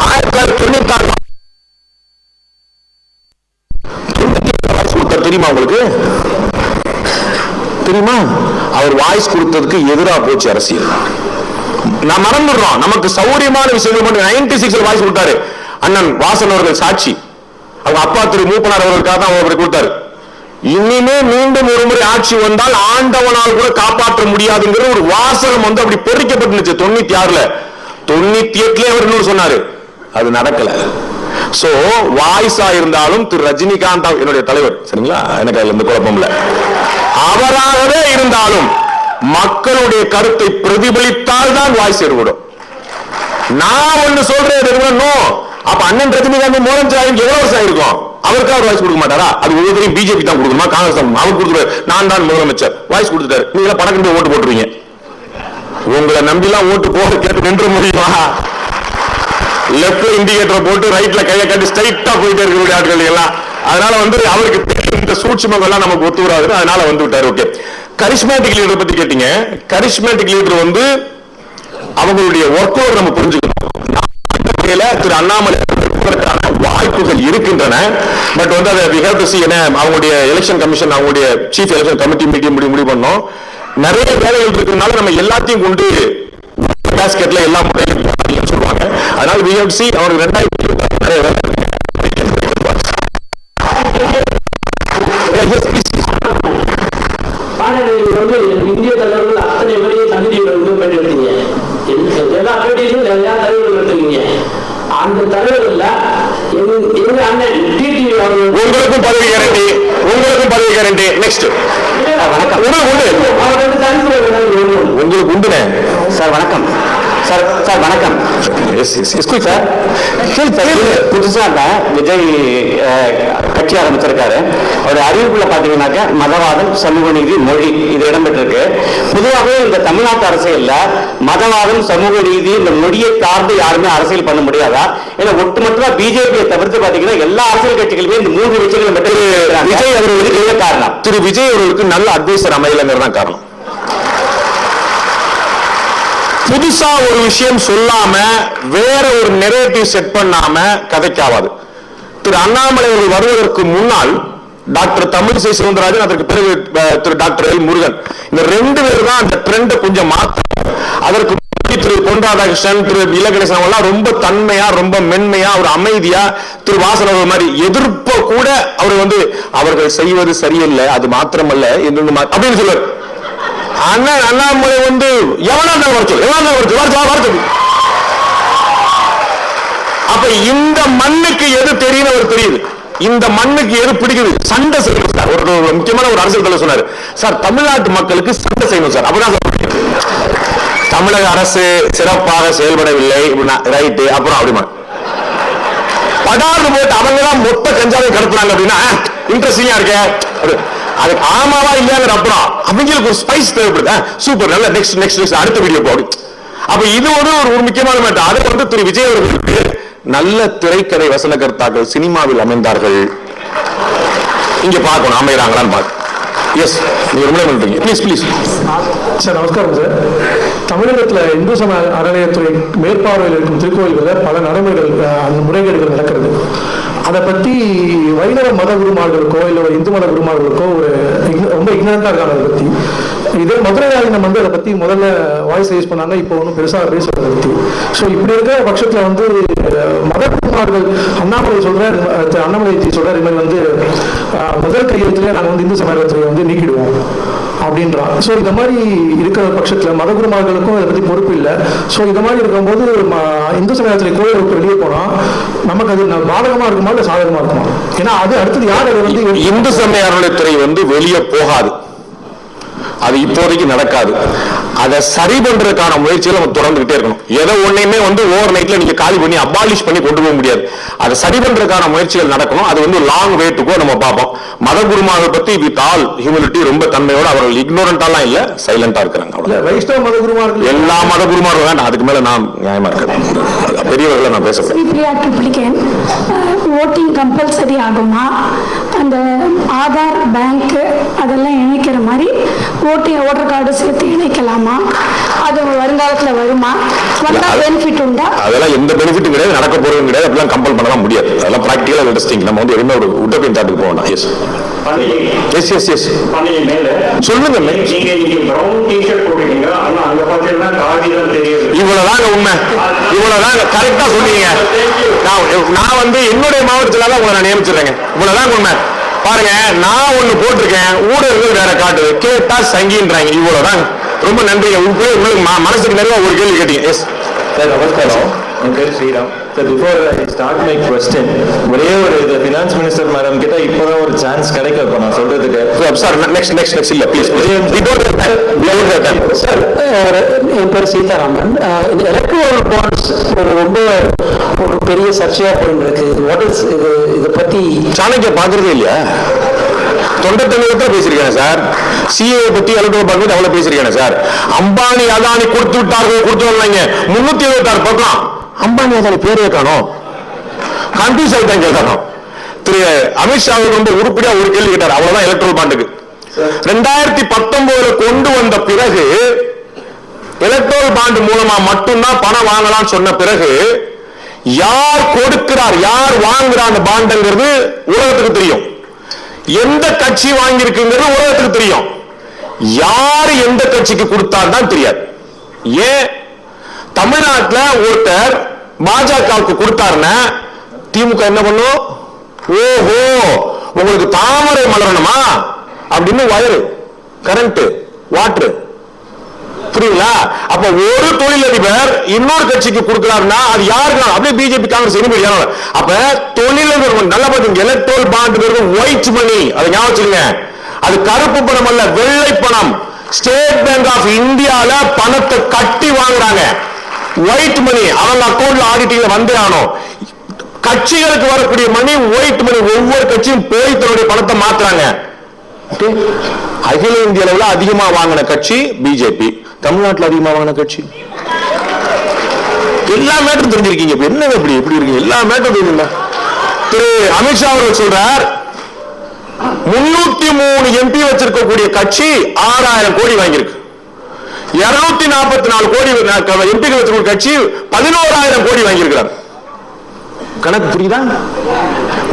1996 தெரியுமா உங்களுக்கு? தெரியுமா? அவர் வாய்ஸ் கொடுத்ததுக்கு எதிராக போச்சு அரசியல். நான் மறந்துடுறோம், நமக்கு சௌரியமான விஷயங்கள் மட்டும். 96 வாய்ஸ் கொடுத்தாரு அண்ணன் வாசன் அவர்கள் சாட்சி. அவங்க அப்பா திரு மூப்பனார் அவர்களுக்காக தான் அவர் கொடுத்தாரு. இனிமே மீண்டும் ஒரு முறை ஆட்சி வந்தால் ஆண்டவனால் கூட காப்பாற்ற முடியாதுங்கிற ஒரு வாசகம் வந்து அப்படி பொறிக்கப்பட்டுச்சு 96ல. 98ல அவர் இன்னொரு சொன்னாரு, அது நடக்கல. சோ வாய்ஸா இருந்தாலும் திரு ரஜினிகாந்த் என்னுடைய தலைவர், சரிங்களா, எனக்கு அதுல இருந்து குழப்பம் இல்ல. அவராகவே இருந்தாலும் மக்களுடைய கருத்தை பிரதிபலித்தால் தான் வாய்ஸ் ஏற்படும். நான் ஒண்ணு சொல்றேன், அப்ப அண்ணன் ரஜினிகாந்த் மோகன் சாய்க்கு எவ்வளவு வருஷம் ஆயிருக்கும்? அவருக்கு அவர் வாய்ஸ் கொடுக்க மாட்டாரா? அது ஒவ்வொருத்தரையும் பிஜேபி தான் கொடுக்கணுமா, காங்கிரஸ் தான்? அவர் கொடுத்துருவாரு, நான் தான் முதலமைச்சர், வாய்ஸ் கொடுத்துட்டாரு. நீங்க பணக்கு போய் ஓட்டு போட்டுருவீங்க. உங்களை நம்பிலாம் ஓட்டு போக கேட்டு நின்று முடியுமா? லெப்ட்ல இண்டிகேட்டர் போட்டு ரைட்ல கையை கட்டி ஸ்ட்ரைட்டா போயிட்டே இருக்கக்கூடிய ஆட்கள் எல்லாம். அதனால வந்து அவருக்கு இந்த சூட்சுமங்கள்லாம் நமக்கு ஒத்து வராது, அதனால வந்து விட்டாரு. ஓகே, கரிஸ்மேட்டிக் லீடர் பத்தி கேட்டீங்க. கரிஸ்மேட்டிக் லீடர் வந்து அவங்களுடைய ஒர்க் லோட் நம்ம புரிஞ்சுக்கணும். திரு அண்ணாமலை வாய்ப்புகள் இருக்கின்றன. பட் வந்து அதை we have to see. அவங்களுடைய எலெக்ஷன் கமிஷன், அவங்களுடைய சீஃப் எலெக்ஷன் கமிட்டி மீட்டிங் முடிவு பண்ணோம். நிறைய வேலைகள் இருக்கிறதுனால நம்ம எல்லாத்தையும் கொண்டு பேஸ்கெட்ல எல்லாம் சொல்லுவாங்க. அதனால we have to see. அவருக்கு 2000 நிறைய வேலை இந்திய தலைவர்கள் அத்தனை பேரையும் தகுதியுடன் பயன்படுத்தீங்க. எல்லா பேரையும் எல்லா தலைவர்கள் எடுத்துக்கீங்க. அந்த தலைவர்கள் எங்க அண்ணன் டிடிவி அவர்கள் உங்களுக்கும் பதவி கேரண்டி, உங்களுக்கும் பதவி கேரண்டி. நெக்ஸ்ட் உங்களுக்கு உண்டுனே சார். வணக்கம் சார். சார் வணக்கம். புதுசா விஜய் கட்சி ஆரம்பிச்சிருக்காரு. அவருடைய அறிவிப்புல பாத்தீங்கன்னாக்க மதவாதம், சமூக நீதி, மொழி இது இடம்பெற்றிருக்கு. பொதுவாகவே இந்த தமிழ்நாட்டு அரசியல்ல மதவாதம், சமூக நீதி, இந்த மொழியை சார்ந்து யாருமே அரசியல் பண்ண முடியாதா? ஏன்னா ஒட்டுமொத்தமா பிஜேபியை தவிர்த்து பாத்தீங்கன்னா எல்லா அரசியல் கட்சிகளுமே இந்த 3 விஷயங்கள் மட்டும் விஜய் அவர்களுக்கு என்ன காரணம்? திரு விஜய் அவர்களுக்கு நல்ல அட்வைசர் அமையலங்கிறதான் காரணம். புதுசா ஒரு விஷயம் சொல்லாம வேற ஒரு நெரேட்டிவ் செட் பண்ணாம கதைக்காவாது. திரு அண்ணாமலை அவர்கள் வருவதற்கு முன்னால் டாக்டர் தமிழிசை சவுந்தரராஜன், அதற்கு பிறகு திரு டாக்டர் எல் முருகன், இந்த 2 பேர் தான் அந்த ட்ரெண்டை கொஞ்சம் மாற்ற. அதற்கு திரு பொன் ராதாகிருஷ்ணன், திரு இலகணேசன் எல்லாம் ரொம்ப தன்மையா, ரொம்ப மென்மையா, ஒரு அமைதியா, திரு வாசன் அவர்கள் மாதிரி எதிர்ப்ப கூட அவர் வந்து அவர்கள் செய்வது சரியில்லை, அது மாத்திரமல்ல அப்படின்னு சொல்லுவார். அண்ணன் அண்ணாமலை வந்து எவனா அப்ப இந்த மண்ணுக்கு எது தெரியும் அவர் தெரியுது, இந்த மண்ணுக்கு எது பிடிக்குது, சண்டை செய்யணும் சார். ஒரு முக்கியமான ஒரு அரசியல் தலைவர் சொன்னாரு, சார் தமிழ்நாட்டு மக்களுக்கு சண்டை செய்யணும் சார். அப்பதான் தமிழக அரசு சிறப்பாக செயல்படவில்லை, ரைட்டு, அப்புறம் அப்படிமா படாது போட்டு அவங்கதான் மொத்த கஞ்சாவை கடத்துறாங்க அப்படின்னா இன்ட்ரெஸ்டிங்கா இருக்க. அது ஆமாவா இல்லையாங்கிற அப்புறம் அவங்களுக்கு ஒரு ஸ்பைஸ் தேவைப்படுது. சூப்பர், நல்ல நெக்ஸ்ட் அடுத்த வீடியோ போடு. அப்ப இது ஒரு முக்கியமான மேட்டர். அதை வந்து திரு விஜய் அவர்களுக்கு நல்ல திரைக்கதை வசனகர்த்தாக்கள் சினிமாவில் அமைந்தார்கள். இங்க பார்க்கணும் அமைகிறாங்களான்னு பார்க்க. எஸ், நீங்க ரொம்ப பண்றீங்க. Please sir. நமஸ்காரம் சார். தமிழகத்தில் இந்து சமய அறநிலையத்துறை மேற்பார்வையில் இருக்கும் திருக்கோயில்களில் பல நடைமுறைகள், அந்த முறைகேடுகள் நடக்கிறது. அதை பற்றி வைணவ மத குருமார்களுக்கோ இல்லை இந்து மத குருமார்களுக்கோ ரொம்ப இக்னரண்டாக இருக்காங்க அதை பற்றி. இதே மதுரை ஆதீனம் வந்து அதை பற்றி முதல்ல வாய்ஸ் ரைஸ் பண்ணாங்க, இப்போ ஒன்றும் பெருசாக பேசுறதை பற்றி. ஸோ இப்படி இருக்கிற பட்சத்தில் வந்து மத குருமார்கள் அண்ணாமலை சொல்கிறார், அண்ணாமலை சொல்கிறார், இது மாதிரி வந்து முதல் கையெழுத்துலேயே நாங்கள் வந்து இந்து சமயத்துறையை வந்து நீக்கிடுவோம் அப்படின்றான். ஸோ இந்த மாதிரி இருக்கிற பட்சத்தில் மத குருமார்களுக்கும் அதை பற்றி பொறுப்பு இல்லை. ஸோ இந்த மாதிரி இருக்கும்போது இந்து சமயத்துறை கோயிலை விட்டு வெளியே போனால் நமக்கு அது பாதகமாக இருக்குமா இல்லை சாதகமாக இருக்குமா? ஏன்னா அது அடுத்தது யார் அதை வந்து இந்து சமய அறநிலையத்துறை வந்து வெளியே போகாது, அது இப்போதைக்கு நடக்காது. அதை சரி பண்றதுக்கான முயற்சிகளை நம்ம தொடர்ந்துகிட்டே இருக்கணும். எதை ஒன்னையுமே வந்து ஓவர் நைட்ல நீங்க காலி பண்ணி அபாலிஷ் பண்ணி கொண்டு போக முடியாது. அதை சரி பண்றதுக்கான முயற்சிகள் நடக்கணும். அது வந்து லாங் வே டு கோ. நம்ம பார்ப்போம். மத குருமார்கள் பத்தி வித் ஆல் ஹியூமிலிட்டி ரொம்ப தன்மையோட, அவர்கள் இக்னோரண்டாலாம் இல்ல, சைலண்டா இருக்கிறாங்க. வைஷ்ணவ மத குருமார்கள் எல்லா மத குருமார்கள் வேண்டாம், அதுக்கு மேல நான் நியாயமா இருக்கேன். பெரியவர்களை நான் பேசுறேன். ஓட்டிங் கம்பல்சரி ஆகுமா? அந்த ஆதார், பேங்க் அதெல்லாம் இணைக்கிற மாதிரி ஓட்டர் கார்டு சேர்த்து இணைக்கலாமா? அது வருங்காலத்துல வருமா? வந்தா பெனிஃபிட் உண்டா? அதெல்லாம் எந்த பெனிஃபிட்டும் கிடையாது, நடக்க போறதும் கிடையாது, அப்படிலாம் கம்பல் பண்ணலாம் முடியாது. அதெல்லாம் பிராக்டிகலா இன்ட்ரெஸ்டிங். நம்ம வந்து எதுவுமே ஒரு உட்டோபியன் தாட்டுக்கு போகணும். எஸ் எஸ் எஸ் எஸ் சொல்லுங்க. இவ்வளவுதாங்க உண்மை, இவ்வளவுதாங்க கரெக்டா சொன்னீங்க. நான் வந்து என்னுடைய மாவட்டத்துல தான் உங்களை நான் நியமிச்சிடுறேங்க. இவ்வளவுதான் உண்மை. பாருங்க, நான் ஒண்ணு போட்டிருக்கேன், ஊடகங்கள் வேற காட்டுது, கேட்டா சங்கின்றாங்க. இவ்வளவுதான். ரொம்ப நன்றிங்க. உங்களுக்கு மனசுக்கு நிறைய ஒரு கேள்வி கேட்டீங்க. எஸ் சார், நமஸ்காரம். என் பேர் Sriram sir. Before I start my question, ஒரே ஒரு இது ஃபினான்ஸ் மினிஸ்டர் மேடம் கிட்ட இப்போதான் ஒரு சான்ஸ் கிடைக்கும் இப்போ நான் சொல்றதுக்கு. சார் நெக்ஸ்ட் நெக்ஸ்ட் நெக்ஸ்ட் இல்ல ப்ளீஸ். சார், என் பேர் சீதாராமன். இந்த எலக்ட்ரல் பாண்ட்ஸ் ரொம்ப ஒரு பெரிய சர்ச்சையா போயிட்டு இருக்கு. வாட் இஸ் இதை பத்தி சாணக்கிய பாக்குறதே இல்லையா? தொண்டத்தமிழத்துல பேசியிருக்கேன் சார். சிஏ பத்தி எலக்ட்ரல் பாண்ட் அவ்வளவு பேசியிருக்கேன் சார். அம்பானி அதானி கொடுத்து விட்டார்கள், கொடுத்து வரலைங்க. 376 பக்கம் அம்பானி அதானி பேரே காணோம். கன்ஃபியூஸ் ஆயிட்டாங்க. கேட்கணும். திரு அமித்ஷா ரொம்ப உருப்படியா ஒரு கேள்வி கேட்டார். அவ்வளவுதான் எலக்ட்ரல் பாண்டுக்கு. 2019 கொண்டு வந்த பிறகு எலக்ட்ரல் பாண்ட் மூலமா மட்டும்தான் பணம் வாங்கலாம் சொன்ன பிறகு யார் கொடுக்கிறார் யார் வாங்குறார் அந்த பாண்டுங்கிறது உலகத்துக்கு தெரியும். எந்த கட்சி வாங்கியிருக்குங்கிறது உலகத்துக்கு தெரியும். யாரு எந்த கட்சிக்கு கொடுத்தார் தான் தெரியாது. ஏன் தமிழ்நாட்டில் ஒருத்தர் பாஜகவுக்கு கொடுத்தாருன்னா திமுக என்ன பண்ணும்? ஓஹோ, உங்களுக்கு தாமரை மலரணுமா அப்படின்னு வயரு, கரண்ட், வாட்டர், புரியுங்களா? அப்ப ஒரு தொழிலதிபர் இன்னொரு கட்சிக்கு கொடுக்கிறாருன்னா அது யாருக்கு? அப்படியே பிஜேபி காங்கிரஸ் இனிமே. அப்ப தொழிலதிபர் நல்லா பாத்தீங்க. எலக்ட்ரல் பாண்ட் ஒயிட் மணி, அதை ஞாபகம் வச்சுக்கோங்க. அது கருப்பு பணம் அல்ல, வெள்ளை பணம். ஸ்டேட் பேங்க் ஆஃப் இந்தியால பணத்தை கட்டி வாங்குறாங்க. ஒயிட் மணி அவங்க அக்கௌண்ட்ல ஆடிட்டிங்ல வந்தே ஆனோம். கட்சிகளுக்கு வரக்கூடிய மணி ஒயிட் மணி. ஒவ்வொரு கட்சியும் போய் தன்னுடைய பணத்தை மாத்துறாங்க. அகில இந்திய அளவில் அதிகமா வாங்கின கட்சி பிஜேபி. தமிழ்நாட்டில் அதிகமா வாங்கின கட்சி எல்லா மேட்டரும் தெரிஞ்சிருக்கீங்க. என்ன எப்படி எப்படி இருக்கு? எல்லா மேட்டரும் தெரியுங்க. திரு அமித்ஷா அவர்கள் சொல்றார் 303 எம்பி வச்சிருக்கக்கூடிய கட்சி 6000 கோடி வாங்கியிருக்கு. 244 கோடி எம்பிகள் வச்சிருக்க கட்சி 11000 கோடி வாங்கியிருக்கிறார். கணக்கு புரியுதா?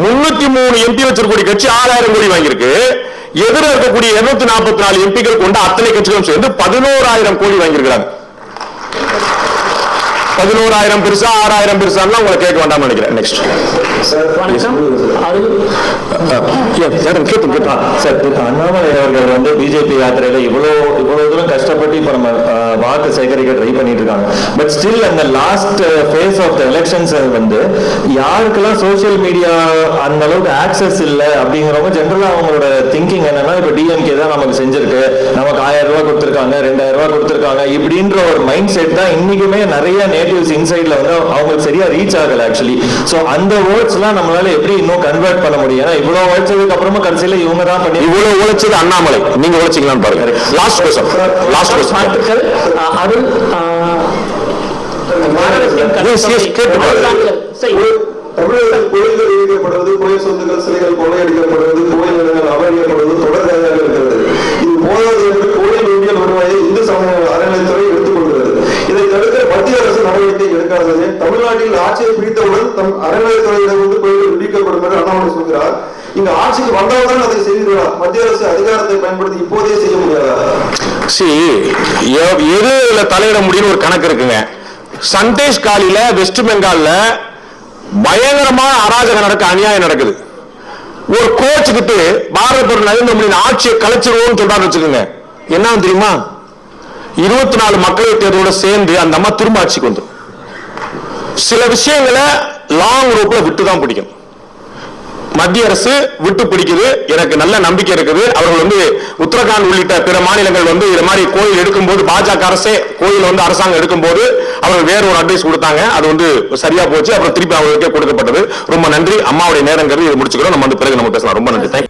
303 எம்பி வச்சிருக்கக்கூடிய கட்சி 6000 கோடி வாங்கியிருக்கு. எதிர இருக்கக்கூடிய 244 எம்பிகள் கொண்ட அத்தனை கட்சிகளும் சேர்ந்து 11000 கோடி வாங்கியிருக்கிறாங்க. 11000 பெருசா 6000 பெருசா உங்களை கேட்க வேண்டாம் நினைக்கிறேன். நெக்ஸ்ட் அண்ணாமலை அவர்கள் வந்து பிஜேபி யாத்திரையில இவ்வளவு தூரம் கஷ்டப்பட்டு இப்ப நம்ம வாக்கு சேகரிக்க ட்ரை பண்ணிட்டு இருக்காங்க. பட் ஸ்டில் அந்த last phase of the elections வந்து யாருக்கெல்லாம் சோசியல் மீடியா அந்த அளவுக்கு ஆக்சஸ் இல்லை அப்படிங்கிறவங்க ஜென்ரலா அவங்களோட திங்கிங் என்னன்னா, இப்ப டிஎம்கே தான் நமக்கு செஞ்சிருக்கு, நமக்கு 1000 ரூபாய் கொடுத்திருக்காங்க, 2000 ரூபாய் கொடுத்திருக்காங்க, இப்படின்ற ஒரு மைண்ட் செட் தான் இன்னைக்குமே நிறைய நேட்டிவ்ஸ் இன்சைட்ல வந்து அவங்களுக்கு சரியா ரீச் ஆகல ஆக்சுவலி. சோ அந்த வேர்ட்ஸ் எல்லாம் நம்மளால எப்படி இன்னும் கன்வெர்ட் பண்ண முடியும்? ஏன்னா இவ்வளவு உழைச்சதுக்கு அப்புறமா கடைசியில இவங்க தான் பண்ணி இவ்வளவு உழைச்சது அண்ணாமலை. நீங்க உழைச்சிங்களான்னு பாருங்க. லாஸ்ட் கொஸ்டின் அருள் தமிழகத்தில் கோயில்கள் இடிக்கப்படுவது, கோயில் சொத்துக்கள் சிலைகள் கொள்ளையடிக்கப்படுவது, கோயில் நிலங்கள் அபகரிக்கப்படுவது தொடர்கதையாக இருக்கிறது. இது போதாது என்று கோயில் ஊழியர் வருவாயை இந்து சமய அறநிலையத்துறை எடுத்துக் கொள்கிறது. இதை தடுக்க மத்திய அரசு நடவடிக்கை எடுக்காதது. தமிழ்நாட்டில் ஆட்சியை பிடித்தவுடன் அறநிலையத்துறையிடமிருந்து கோயில்கள் இடிக்கப்படும் என்று அண்ணாமலை சொல்கிறார். இங்க ஆட்சிக்கு வந்தவுடன் அதை செய்கிறார். மத்திய அரசு அதிகாரத்தை பயன்படுத்தி இப்போதே செய்ய முடியாதா? எதுல தலையிட முடியும் ஒரு கணக்கு இருக்குங்க. சந்தேஷ் காலில வெஸ்ட் பெங்கால்ல பயங்கரமான அராஜகம் நடக்க, அநியாயம் நடக்குது. ஒரு கோச் கிட்ட பாரத பிரதமர் நரேந்திர மோடி ஆட்சியை கலைச்சிருவோம் சொல்றாரு வச்சுக்கோங்க. என்ன தெரியுமா? 24 மக்களவை தேர்தலோட சேர்ந்து அந்த அம்மா திரும்ப ஆட்சிக்கு வந்துடும். சில விஷயங்களை லாங் ரோப்ல விட்டுதான் பிடிக்கும். மத்திய அரசு விட்டு பிடிக்குது. எனக்கு நல்ல நம்பிக்கை இருக்குது. அவர்கள் வந்து உத்தரகாண்ட் உள்ளிட்ட பிற மாநிலங்கள் வந்து இது மாதிரி கோயில் எடுக்கும்போது, பாஜக அரசே கோயில் வந்து அரசாங்கம் எடுக்கும்போது அவர்கள் வேற ஒரு அட்வைஸ் கொடுத்தாங்க. அது வந்து சரியா போச்சு. அப்புறம் திருப்பி அவர்களுக்கே கொடுக்கப்பட்டது. ரொம்ப நன்றி. அம்மாவுடைய நேரங்கிறது இது முடிச்சுக்கிறோம். நம்ம வந்து பிறகு நம்ம பேசலாம். ரொம்ப நன்றி. தேங்க்யூ.